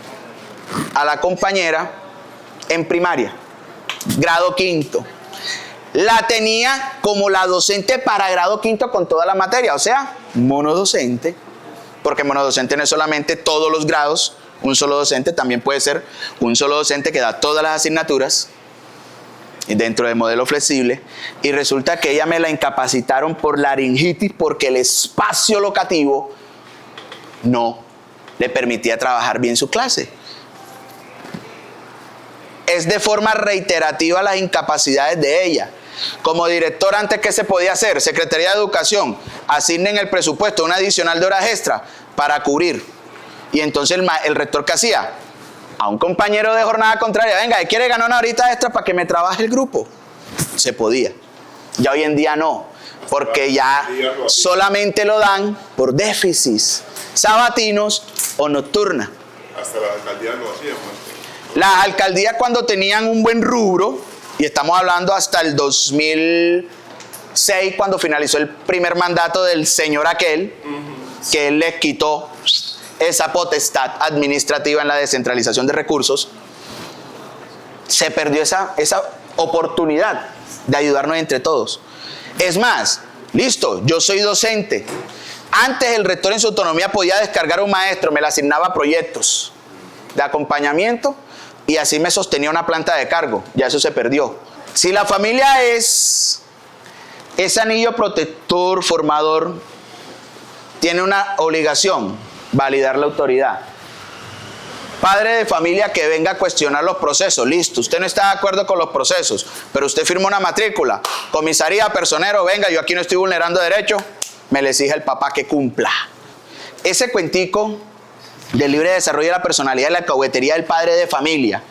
a la compañera en primaria, grado 5, la tenía como la docente para grado quinto con toda la materia, o sea, monodocente, porque monodocente no es solamente todos los grados, un solo docente, también puede ser un solo docente que da todas las asignaturas dentro del modelo flexible, y resulta que ella me la incapacitaron por laringitis porque el espacio locativo no le permitía trabajar bien su clase. Es de forma reiterativa las incapacidades de ella. Como director, antes, ¿qué se podía hacer? Secretaría de Educación, asignen el presupuesto, un adicional de horas extra para cubrir. Y entonces el rector, ¿qué hacía? A un compañero de jornada contraria, venga, ¿quiere ganar una horita extra para que me trabaje el grupo? Se podía. Ya hoy en día no, porque ya solamente lo dan por déficits sabatinos o nocturna. Hasta las alcaldías lo hacían. Las alcaldías, cuando tenían un buen rubro, y estamos hablando hasta el 2006, cuando finalizó el primer mandato del señor aquel, que él les quitó esa potestad administrativa en la descentralización de recursos, se perdió esa oportunidad de ayudarnos entre todos. Es más, listo, yo soy docente. Antes el rector en su autonomía podía descargar a un maestro, me le asignaba proyectos de acompañamiento y así me sostenía una planta de cargo. Ya eso se perdió. Si la familia es anillo protector, formador, tiene una obligación: validar la autoridad. Padre de familia que venga a cuestionar los procesos, listo, usted no está de acuerdo con los procesos, pero usted firma una matrícula, comisaría, personero, venga, yo aquí no estoy vulnerando derechos, me le exige el papá que cumpla. Ese cuentico del libre desarrollo de la personalidad y la alcahuetería del padre de familia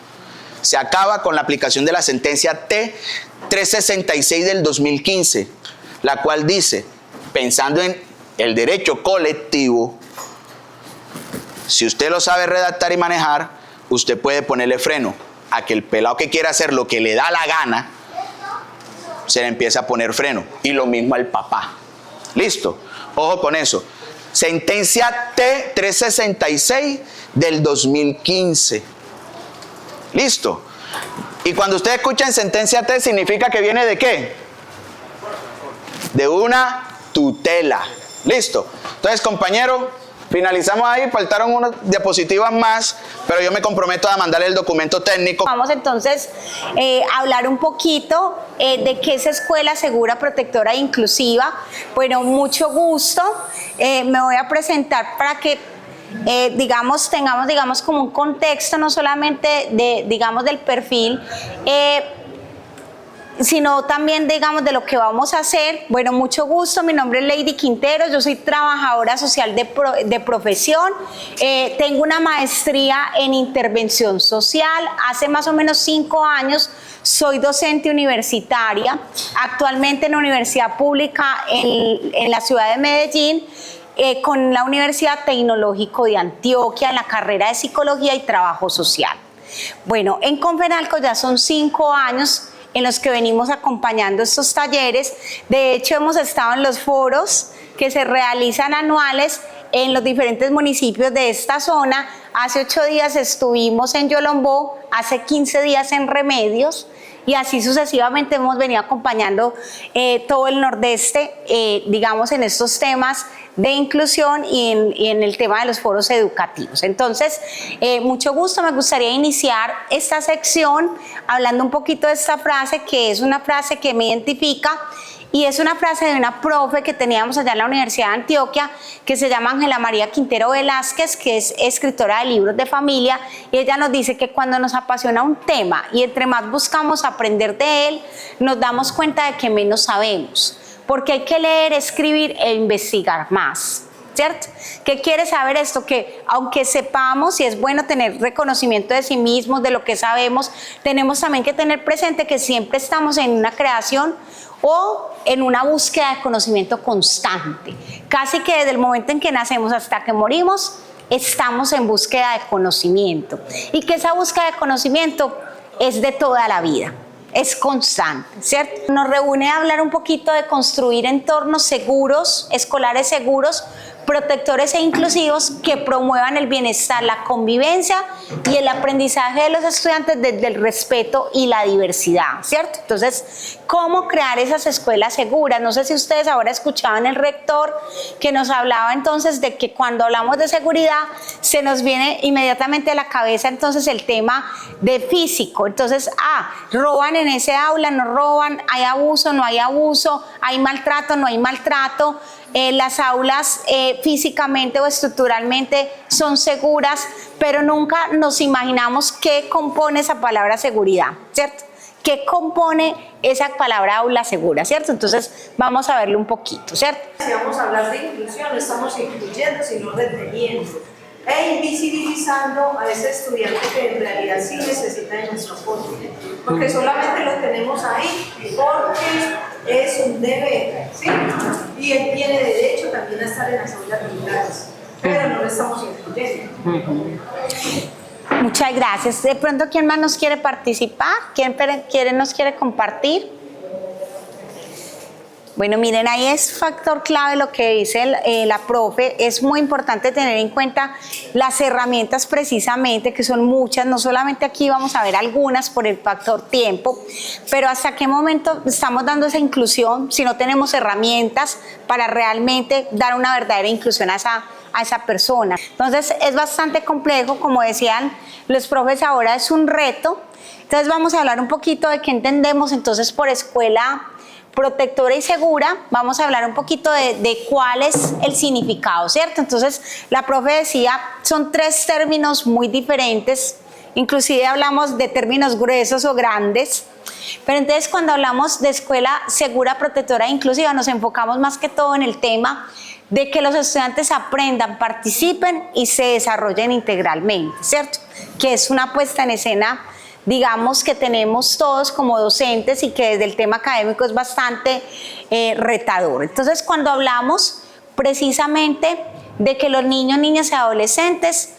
se acaba con la aplicación de la sentencia T-366 del 2015, la cual dice, pensando en el derecho colectivo, si usted lo sabe redactar y manejar, usted puede ponerle freno a que el pelado que quiera hacer lo que le da la gana, se le empieza a poner freno. Y lo mismo al papá. Listo, ojo con eso. Sentencia T-366 del 2015. Listo. Y cuando ustedes escuchan sentencia T, ¿significa que viene de qué? De una tutela. Listo. Entonces, compañero, finalizamos ahí, faltaron unas diapositivas más, pero yo me comprometo a mandarle el documento técnico. Vamos entonces a hablar un poquito de qué es Escuela Segura, Protectora e Inclusiva. Bueno, mucho gusto. Me voy a presentar para que tengamos como un contexto, no solamente del perfil, sino también, de lo que vamos a hacer. Bueno, mucho gusto, mi nombre es Lady Quintero, yo soy trabajadora social de profesión, tengo una maestría en intervención social, hace más o menos 5 años soy docente universitaria, actualmente en la Universidad Pública en la ciudad de Medellín, con la Universidad Tecnológico de Antioquia en la carrera de Psicología y Trabajo Social. Bueno, en Confenalco ya son 5 años en los que venimos acompañando estos talleres. De hecho, hemos estado en los foros que se realizan anuales en los diferentes municipios de esta zona. Hace 8 días estuvimos en Yolombó, hace 15 días en Remedios, y así sucesivamente hemos venido acompañando todo el Nordeste, en estos temas de inclusión y en el tema de los foros educativos. Entonces, mucho gusto, me gustaría iniciar esta sección hablando un poquito de esta frase, que es una frase que me identifica, y es una frase de una profe que teníamos allá en la Universidad de Antioquia, que se llama Ángela María Quintero Velázquez, que es escritora de libros de familia, y ella nos dice que cuando nos apasiona un tema y entre más buscamos aprender de él, nos damos cuenta de que menos sabemos, porque hay que leer, escribir e investigar más, ¿cierto? ¿Qué quiere saber esto? Que aunque sepamos, y es bueno tener reconocimiento de sí mismos, de lo que sabemos, tenemos también que tener presente que siempre estamos en una creación o en una búsqueda de conocimiento constante. Casi que desde el momento en que nacemos hasta que morimos, estamos en búsqueda de conocimiento. Y que esa búsqueda de conocimiento es de toda la vida. Es constante, ¿cierto? Nos reúne a hablar un poquito de construir entornos seguros, escolares seguros, protectores e inclusivos que promuevan el bienestar, la convivencia y el aprendizaje de los estudiantes desde el respeto y la diversidad, ¿cierto? Entonces, ¿cómo crear esas escuelas seguras? No sé si ustedes ahora escuchaban el rector que nos hablaba entonces de que cuando hablamos de seguridad se nos viene inmediatamente a la cabeza entonces el tema de físico. Entonces, roban en ese aula, no roban, hay abuso, no hay abuso, hay maltrato, no hay maltrato. Las aulas físicamente o estructuralmente son seguras, pero nunca nos imaginamos qué compone esa palabra seguridad, ¿cierto? ¿Qué compone esa palabra aula segura, ¿cierto? Entonces vamos a verlo un poquito, ¿cierto? Si vamos a hablar de inclusión, no estamos incluyendo, sino reteniendo e invisibilizando a ese estudiante que en realidad sí necesita de nuestro apoyo, porque solamente lo tenemos ahí porque es un deber, ¿sí? Y él tiene derecho también a estar en las aulas militares, pero no lo estamos incluyendo. Muchas gracias. De pronto, ¿quién más nos quiere participar? ¿Quién nos quiere compartir? Bueno, miren, ahí es factor clave lo que dice la profe. Es muy importante tener en cuenta las herramientas precisamente, que son muchas. No solamente aquí vamos a ver algunas por el factor tiempo, pero hasta qué momento estamos dando esa inclusión si no tenemos herramientas para realmente dar una verdadera inclusión a esa persona. Entonces es bastante complejo, como decían los profes, ahora es un reto. Entonces vamos a hablar un poquito de qué entendemos entonces por escuela protectora y segura. Vamos a hablar un poquito de cuál es el significado, ¿cierto? Entonces la profe decía, son 3 términos muy diferentes, inclusive hablamos de términos gruesos o grandes, pero entonces cuando hablamos de escuela segura, protectora e inclusiva nos enfocamos más que todo en el tema de que los estudiantes aprendan, participen y se desarrollen integralmente, ¿cierto? Que es una puesta en escena, digamos, que tenemos todos como docentes y que desde el tema académico es bastante retador. Entonces, cuando hablamos precisamente de que los niños, niñas y adolescentes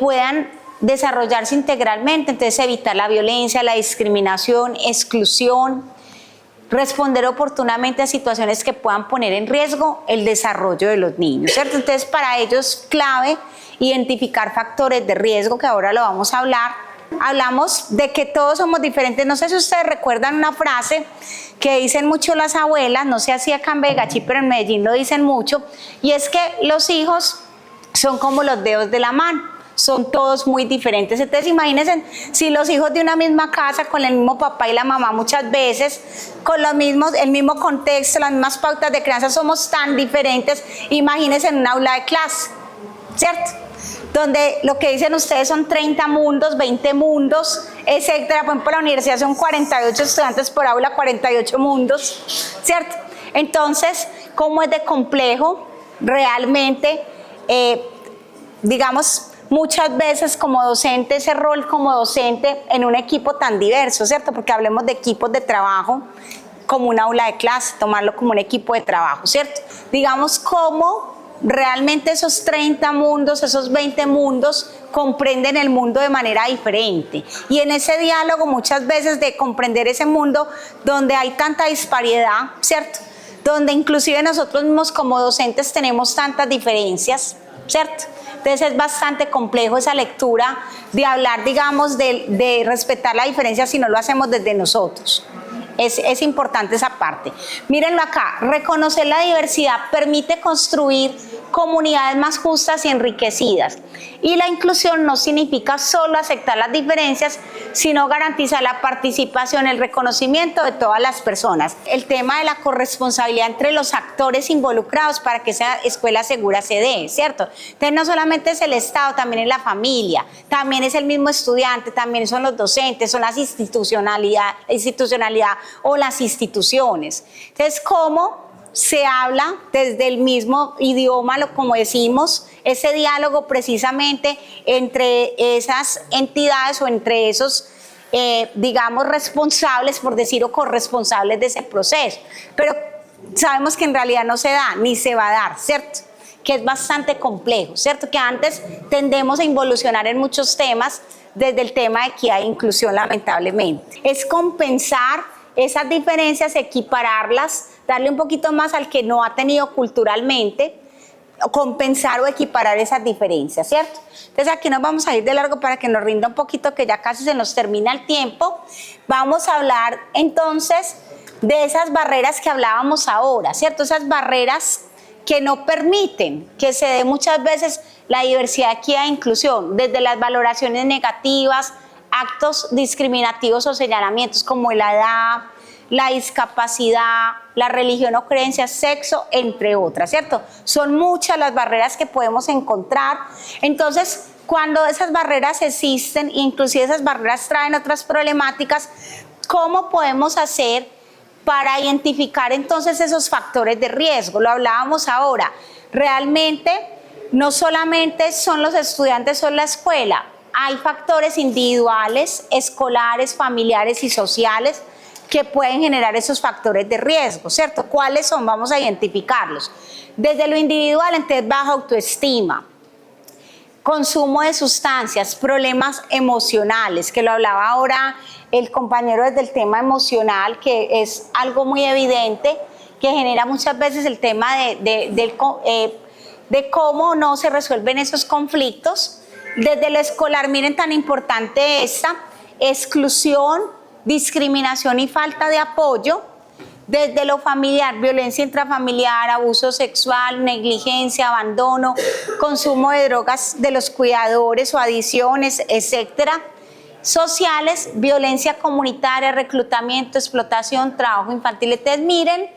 puedan desarrollarse integralmente, entonces evitar la violencia, la discriminación, exclusión, responder oportunamente a situaciones que puedan poner en riesgo el desarrollo de los niños, ¿cierto? Entonces, para ello es clave identificar factores de riesgo, que ahora lo vamos a hablar. Hablamos de que todos somos diferentes. No sé si ustedes recuerdan una frase que dicen mucho las abuelas, no sé si acá en Begachí, pero en Medellín lo dicen mucho, y es que los hijos son como los dedos de la mano. Son todos muy diferentes. Entonces imagínense si los hijos de una misma casa, con el mismo papá y la mamá muchas veces, con el mismo contexto, las mismas pautas de crianza, somos tan diferentes. Imagínense en un aula de clase, ¿cierto? Donde lo que dicen ustedes son 30 mundos, 20 mundos, etcétera. Por ejemplo, la universidad son 48 estudiantes por aula, 48 mundos, ¿cierto? Entonces, ¿cómo es de complejo realmente, digamos, muchas veces como docente, ese rol como docente en un equipo tan diverso, ¿cierto? Porque hablemos de equipos de trabajo como un aula de clase, tomarlo como un equipo de trabajo, ¿cierto? Digamos, cómo realmente esos 30 mundos, esos 20 mundos comprenden el mundo de manera diferente. Y en ese diálogo muchas veces de comprender ese mundo donde hay tanta disparidad, ¿cierto? Donde inclusive nosotros mismos como docentes tenemos tantas diferencias, ¿cierto? Entonces es bastante complejo esa lectura de hablar, digamos, de respetar la diferencia si no lo hacemos desde nosotros. Es importante esa parte. Mírenlo acá, reconocer la diversidad permite construir comunidades más justas y enriquecidas. Y la inclusión no significa solo aceptar las diferencias, sino garantizar la participación, el reconocimiento de todas las personas. El tema de la corresponsabilidad entre los actores involucrados para que esa escuela segura se dé, ¿cierto? Entonces no solamente es el Estado, también es la familia, también es el mismo estudiante, también son los docentes, son las institucionalidad o las instituciones. Entonces, ¿cómo se habla desde el mismo idioma, como decimos, ese diálogo precisamente entre esas entidades o entre esos, digamos, responsables, por decir, o corresponsables de ese proceso? Pero sabemos que en realidad no se da, ni se va a dar, ¿cierto? Que es bastante complejo, ¿cierto? Que antes tendemos a involucionar en muchos temas, desde el tema de equidad e inclusión, lamentablemente. Es compensar esas diferencias, equipararlas, darle un poquito más al que no ha tenido culturalmente, compensar o equiparar esas diferencias, ¿cierto? Entonces aquí nos vamos a ir de largo para que nos rinda un poquito, que ya casi se nos termina el tiempo. Vamos a hablar entonces de esas barreras que hablábamos ahora, ¿cierto? Esas barreras que no permiten que se dé muchas veces la diversidad, equidad e inclusión, desde las valoraciones negativas, actos discriminativos o señalamientos como la edad, la discapacidad, la religión o creencia, sexo, entre otras, ¿cierto? Son muchas las barreras que podemos encontrar. Entonces, cuando esas barreras existen, inclusive esas barreras traen otras problemáticas, ¿cómo podemos hacer para identificar entonces esos factores de riesgo? Lo hablábamos ahora. Realmente, no solamente son los estudiantes o la escuela, hay factores individuales, escolares, familiares y sociales que pueden generar esos factores de riesgo, ¿cierto? ¿Cuáles son? Vamos a identificarlos. Desde lo individual, entonces, baja autoestima, consumo de sustancias, problemas emocionales, que lo hablaba ahora el compañero desde el tema emocional, que es algo muy evidente, que genera muchas veces el tema de cómo no se resuelven esos conflictos. Desde lo escolar, miren tan importante esta, exclusión, discriminación y falta de apoyo. Desde lo familiar, violencia intrafamiliar, abuso sexual, negligencia, abandono, consumo de drogas de los cuidadores o adicciones, etcétera. Sociales, violencia comunitaria, reclutamiento, explotación, trabajo infantil. Entonces miren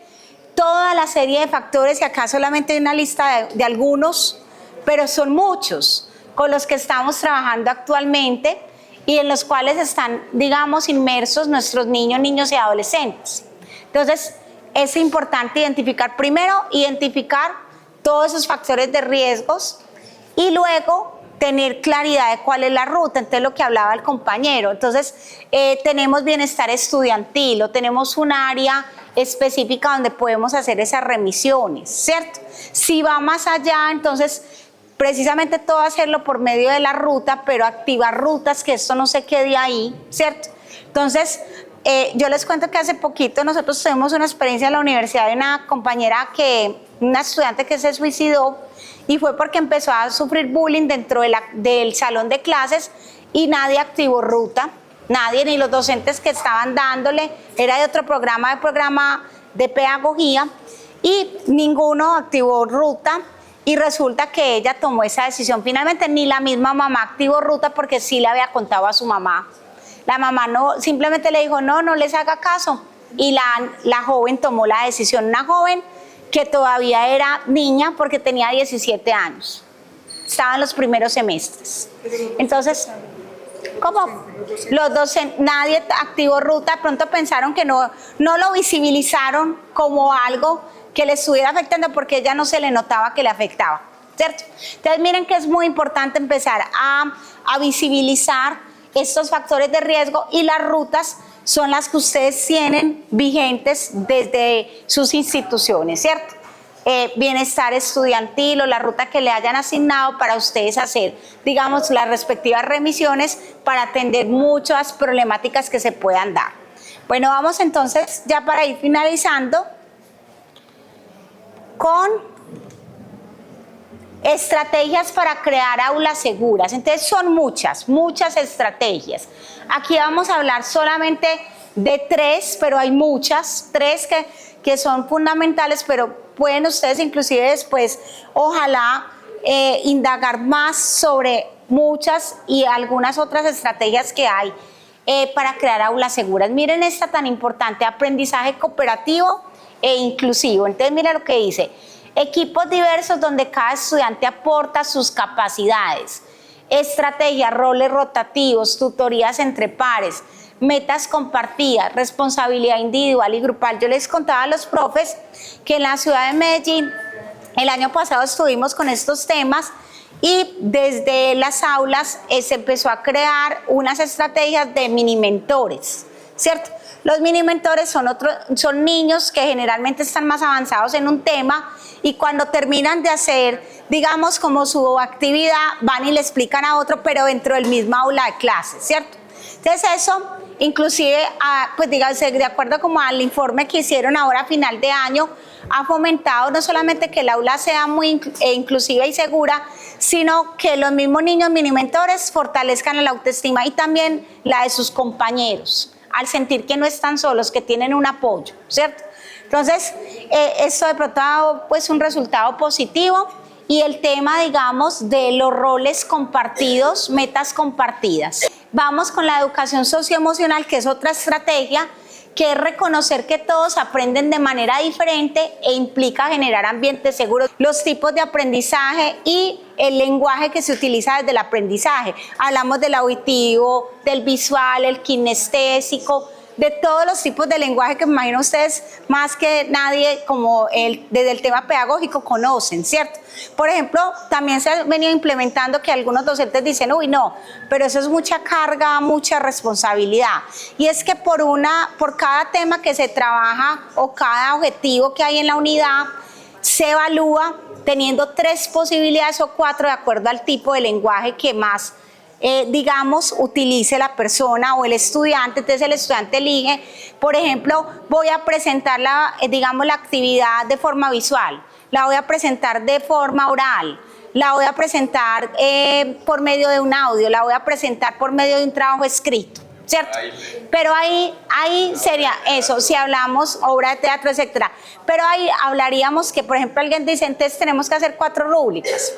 toda la serie de factores, y acá solamente hay una lista de algunos, pero son muchos con los que estamos trabajando actualmente y en los cuales están, digamos, inmersos nuestros niños y adolescentes. Entonces, es importante identificar todos esos factores de riesgos y luego tener claridad de cuál es la ruta. Entonces, lo que hablaba el compañero. Entonces, tenemos bienestar estudiantil o tenemos un área específica donde podemos hacer esas remisiones, ¿cierto? Si va más allá, entonces, precisamente todo hacerlo por medio de la ruta, pero activar rutas, que esto no se quede ahí, ¿cierto? Entonces, yo les cuento que hace poquito nosotros tuvimos una experiencia en la universidad de una compañera, una estudiante que se suicidó, y fue porque empezó a sufrir bullying dentro del salón de clases y nadie activó ruta, nadie, ni los docentes que estaban dándole, era de otro programa de pedagogía, y ninguno activó ruta. Y resulta que ella tomó esa decisión. Finalmente ni la misma mamá activó ruta porque sí le había contado a su mamá. La mamá no, simplemente le dijo, no les haga caso. Y la joven tomó la decisión. Una joven que todavía era niña porque tenía 17 años. Estaba en los primeros semestres. Entonces, ¿cómo? Los docentes, nadie activó ruta. Pronto pensaron que no lo visibilizaron como algo que le estuviera afectando porque ella no se le notaba que le afectaba, ¿cierto? Entonces miren que es muy importante empezar a visibilizar estos factores de riesgo, y las rutas son las que ustedes tienen vigentes desde sus instituciones, ¿cierto? Bienestar estudiantil o la ruta que le hayan asignado para ustedes hacer, digamos, las respectivas remisiones para atender muchas problemáticas que se puedan dar. Bueno, vamos entonces ya para ir finalizando con estrategias para crear aulas seguras. Entonces son muchas estrategias. Aquí vamos a hablar solamente de 3, pero hay muchas, 3 que son fundamentales, pero pueden ustedes inclusive después, ojalá, indagar más sobre muchas y algunas otras estrategias que hay para crear aulas seguras. Miren esta tan importante, aprendizaje cooperativo e inclusivo. Entonces mira lo que dice: equipos diversos donde cada estudiante aporta sus capacidades, estrategias, roles rotativos, tutorías entre pares, metas compartidas, responsabilidad individual y grupal. Yo les contaba a los profes que en la ciudad de Medellín el año pasado estuvimos con estos temas, y desde las aulas se empezó a crear unas estrategias de mini mentores, ¿cierto? Los mini mentores son niños que generalmente están más avanzados en un tema, y cuando terminan de hacer, digamos, como su actividad, van y le explican a otro, pero dentro del mismo aula de clases, ¿cierto? Entonces eso, inclusive, pues díganse, de acuerdo como al informe que hicieron ahora a final de año, ha fomentado no solamente que el aula sea muy inclusiva y segura, sino que los mismos niños mini mentores fortalezcan la autoestima y también la de sus compañeros, al sentir que no están solos, que tienen un apoyo, ¿cierto? Entonces, esto de pronto ha dado pues un resultado positivo. Y el tema, digamos, de los roles compartidos, metas compartidas. Vamos con la educación socioemocional, que es otra estrategia, que es reconocer que todos aprenden de manera diferente e implica generar ambientes seguros. Los tipos de aprendizaje y el lenguaje que se utiliza desde el aprendizaje. Hablamos del auditivo, del visual, el kinestésico, de todos los tipos de lenguaje que me imagino ustedes más que nadie como desde el tema pedagógico conocen, ¿cierto? Por ejemplo, también se ha venido implementando que algunos docentes dicen, uy, no, pero eso es mucha carga, mucha responsabilidad. Y es que por cada tema que se trabaja o cada objetivo que hay en la unidad, se evalúa teniendo 3 posibilidades o 4 de acuerdo al tipo de lenguaje que más digamos, utilice la persona o el estudiante. Entonces el estudiante elige, por ejemplo, voy a presentar digamos, la actividad de forma visual, la voy a presentar de forma oral, la voy a presentar por medio de un audio, la voy a presentar por medio de un trabajo escrito, ¿cierto? Pero ahí sería eso, si hablamos obra de teatro, etcétera. Pero ahí hablaríamos que, por ejemplo, alguien dice, entonces tenemos que hacer 4 rúbricas.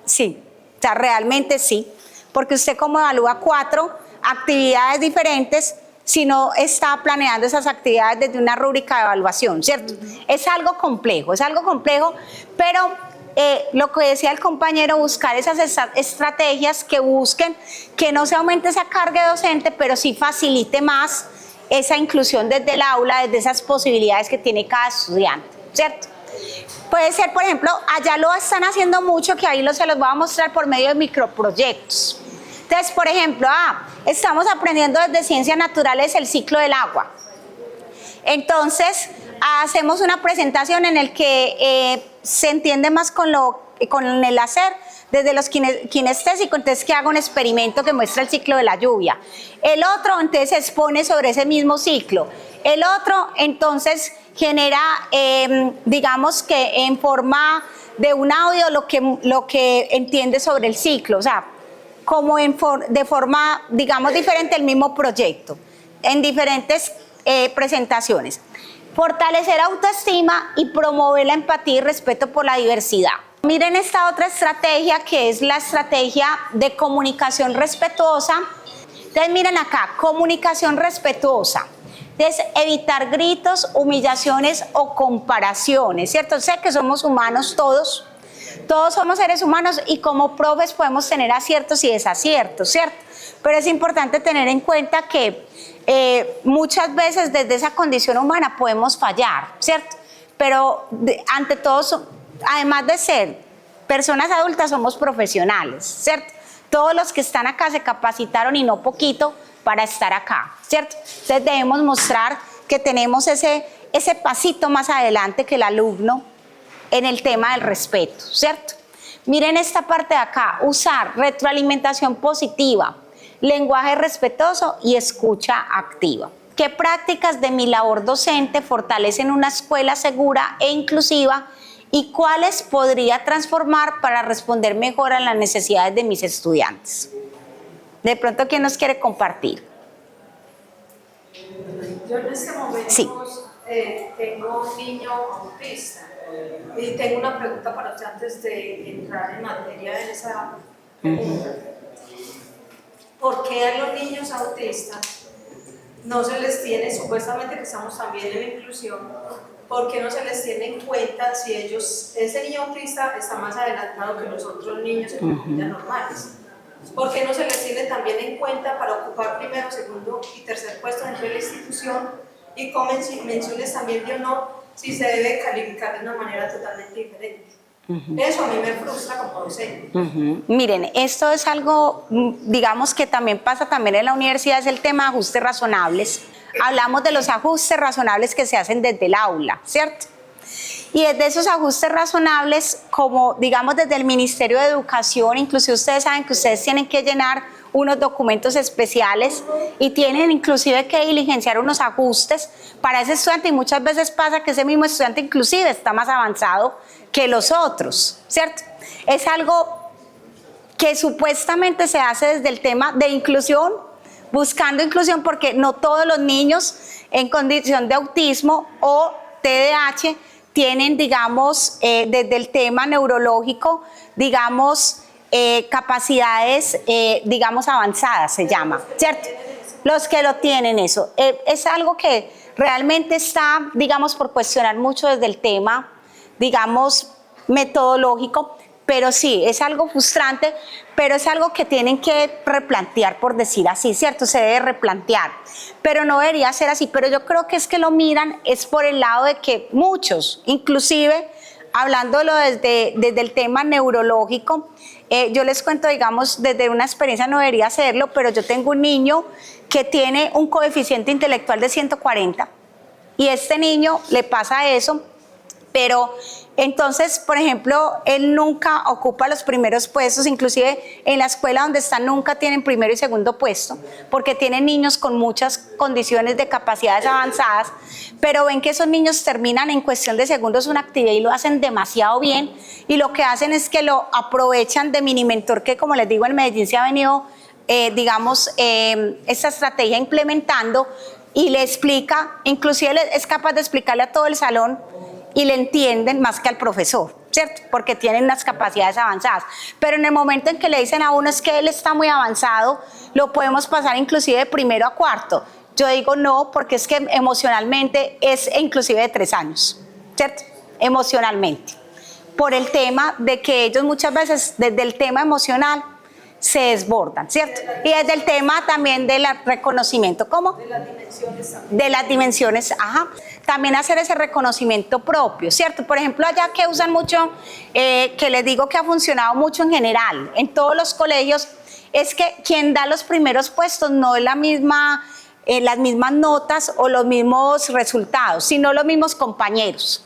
Sí, o sea, realmente sí. Porque usted como evalúa 4 actividades diferentes si no está planeando esas actividades desde una rúbrica de evaluación, ¿cierto? Es algo complejo, pero lo que decía el compañero, buscar esas estrategias que busquen que no se aumente esa carga docente, pero sí facilite más esa inclusión desde el aula, desde esas posibilidades que tiene cada estudiante, ¿cierto? Puede ser, por ejemplo, allá lo están haciendo mucho, que ahí se los voy a mostrar por medio de microproyectos. Entonces, por ejemplo, estamos aprendiendo desde ciencias naturales el ciclo del agua. Entonces, hacemos una presentación en el que se entiende más con el hacer, desde los kinestésicos, entonces que haga un experimento que muestra el ciclo de la lluvia. El otro, entonces, se expone sobre ese mismo ciclo. El otro, entonces, genera, digamos que en forma de un audio lo que entiende sobre el ciclo, o sea, como de forma, digamos, diferente el mismo proyecto, en diferentes presentaciones. Fortalecer autoestima y promover la empatía y respeto por la diversidad. Miren esta otra estrategia, que es la estrategia de comunicación respetuosa. Entonces miren acá, comunicación respetuosa. Entonces, evitar gritos, humillaciones o comparaciones, ¿cierto? Sé que somos humanos todos somos seres humanos y como profes podemos tener aciertos y desaciertos, ¿cierto? Pero es importante tener en cuenta que muchas veces desde esa condición humana podemos fallar, ¿cierto? Pero ante todo, además de ser personas adultas, somos profesionales, ¿cierto? Todos los que están acá se capacitaron y no poquito para estar acá, ¿cierto? Entonces debemos mostrar que tenemos ese pasito más adelante que el alumno en el tema del respeto, ¿cierto? Miren esta parte de acá, usar retroalimentación positiva, lenguaje respetuoso y escucha activa. ¿Qué prácticas de mi labor docente fortalecen una escuela segura e inclusiva y cuáles podría transformar para responder mejor a las necesidades de mis estudiantes? De pronto, ¿quién nos quiere compartir? Yo en este momento sí. Tengo un niño autista y tengo una pregunta para usted antes de entrar en materia de esa pregunta. ¿Por qué a los niños autistas no se les tiene, supuestamente que estamos también en inclusión, por qué no se les tiene en cuenta si ese niño autista está más adelantado que los otros niños en familias normales? ¿Por qué no se les tiene también en cuenta para ocupar primero, segundo y tercer puesto dentro de la institución? Y como menciones también de honor, si se debe calificar de una manera totalmente diferente. Eso a mí me frustra como docente. Miren, esto es algo, digamos, que también pasa también en la universidad, es el tema de ajustes razonables. Hablamos de los ajustes razonables que se hacen desde el aula, ¿cierto? Y desde esos ajustes razonables, como digamos desde el Ministerio de Educación, inclusive ustedes saben que ustedes tienen que llenar unos documentos especiales y tienen inclusive que diligenciar unos ajustes para ese estudiante, y muchas veces pasa que ese mismo estudiante inclusive está más avanzado que los otros, ¿cierto? Es algo que supuestamente se hace desde el tema de inclusión, buscando inclusión, porque no todos los niños en condición de autismo o TDAH tienen, digamos, desde el tema neurológico, digamos, capacidades, digamos, avanzadas se llama, ¿cierto? Los que lo tienen eso. Es algo que realmente está, digamos, por cuestionar mucho desde el tema, digamos, metodológico, pero sí, es algo frustrante, pero es algo que tienen que replantear, por decir así, ¿cierto? Se debe replantear, pero no debería ser así. Pero yo creo que es que lo miran, es por el lado de que muchos, inclusive, hablándolo desde el tema neurológico, yo les cuento, digamos, desde una experiencia no debería hacerlo, pero yo tengo un niño que tiene un coeficiente intelectual de 140 y este niño le pasa eso, pero entonces, por ejemplo, él nunca ocupa los primeros puestos, inclusive en la escuela donde está nunca tienen primero y segundo puesto, porque tienen niños con muchas condiciones de capacidades avanzadas, pero ven que esos niños terminan en cuestión de segundos una actividad y lo hacen demasiado bien, y lo que hacen es que lo aprovechan de mini mentor, que como les digo, en Medellín se ha venido, digamos, esta estrategia implementando, y le explica, inclusive es capaz de explicarle a todo el salón y le entienden más que al profesor, ¿cierto? Porque tienen unas capacidades avanzadas. Pero en el momento en que le dicen a uno es que él está muy avanzado, lo podemos pasar inclusive de primero a cuarto. Yo digo no, porque es que emocionalmente es inclusive de 3 años, ¿cierto? Emocionalmente. Por el tema de que ellos muchas veces desde el tema emocional se desbordan, ¿cierto? Y desde el tema también del reconocimiento, ¿cómo? De las dimensiones también. De las dimensiones, ajá. También hacer ese reconocimiento propio, ¿cierto? Por ejemplo, allá que usan mucho, que les digo que ha funcionado mucho en general, en todos los colegios, es que quien da los primeros puestos no es la misma, las mismas notas o los mismos resultados, sino los mismos compañeros.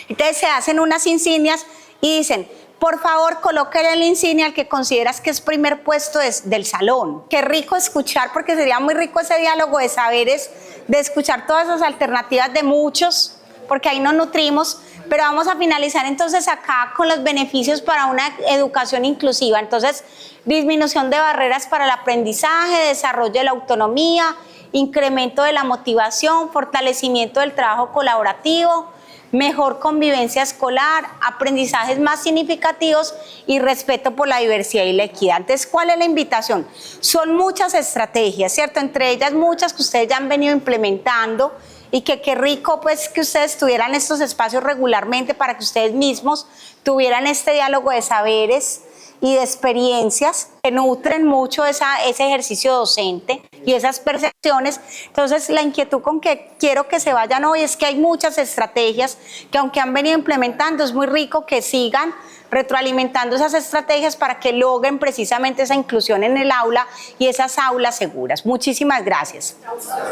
Entonces se hacen unas insignias y dicen, por favor, colóquele la insignia al que consideras que es primer puesto del salón. Qué rico escuchar, porque sería muy rico ese diálogo de saberes, de escuchar todas esas alternativas de muchos, porque ahí nos nutrimos, pero vamos a finalizar entonces acá con los beneficios para una educación inclusiva. Entonces, disminución de barreras para el aprendizaje, desarrollo de la autonomía, incremento de la motivación, fortalecimiento del trabajo colaborativo, mejor convivencia escolar, aprendizajes más significativos y respeto por la diversidad y la equidad. Entonces, ¿cuál es la invitación? Son muchas estrategias, ¿cierto? Entre ellas muchas que ustedes ya han venido implementando, y que qué rico pues que ustedes tuvieran estos espacios regularmente para que ustedes mismos tuvieran este diálogo de saberes y de experiencias que nutren mucho ese ejercicio docente y esas percepciones. Entonces, la inquietud con que quiero que se vayan hoy es que hay muchas estrategias que, aunque han venido implementando, es muy rico que sigan retroalimentando esas estrategias para que logren precisamente esa inclusión en el aula y esas aulas seguras. Muchísimas gracias.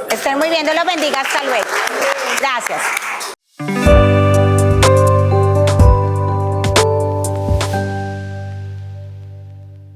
Estén muy bien, Dios los bendiga, hasta luego. Gracias.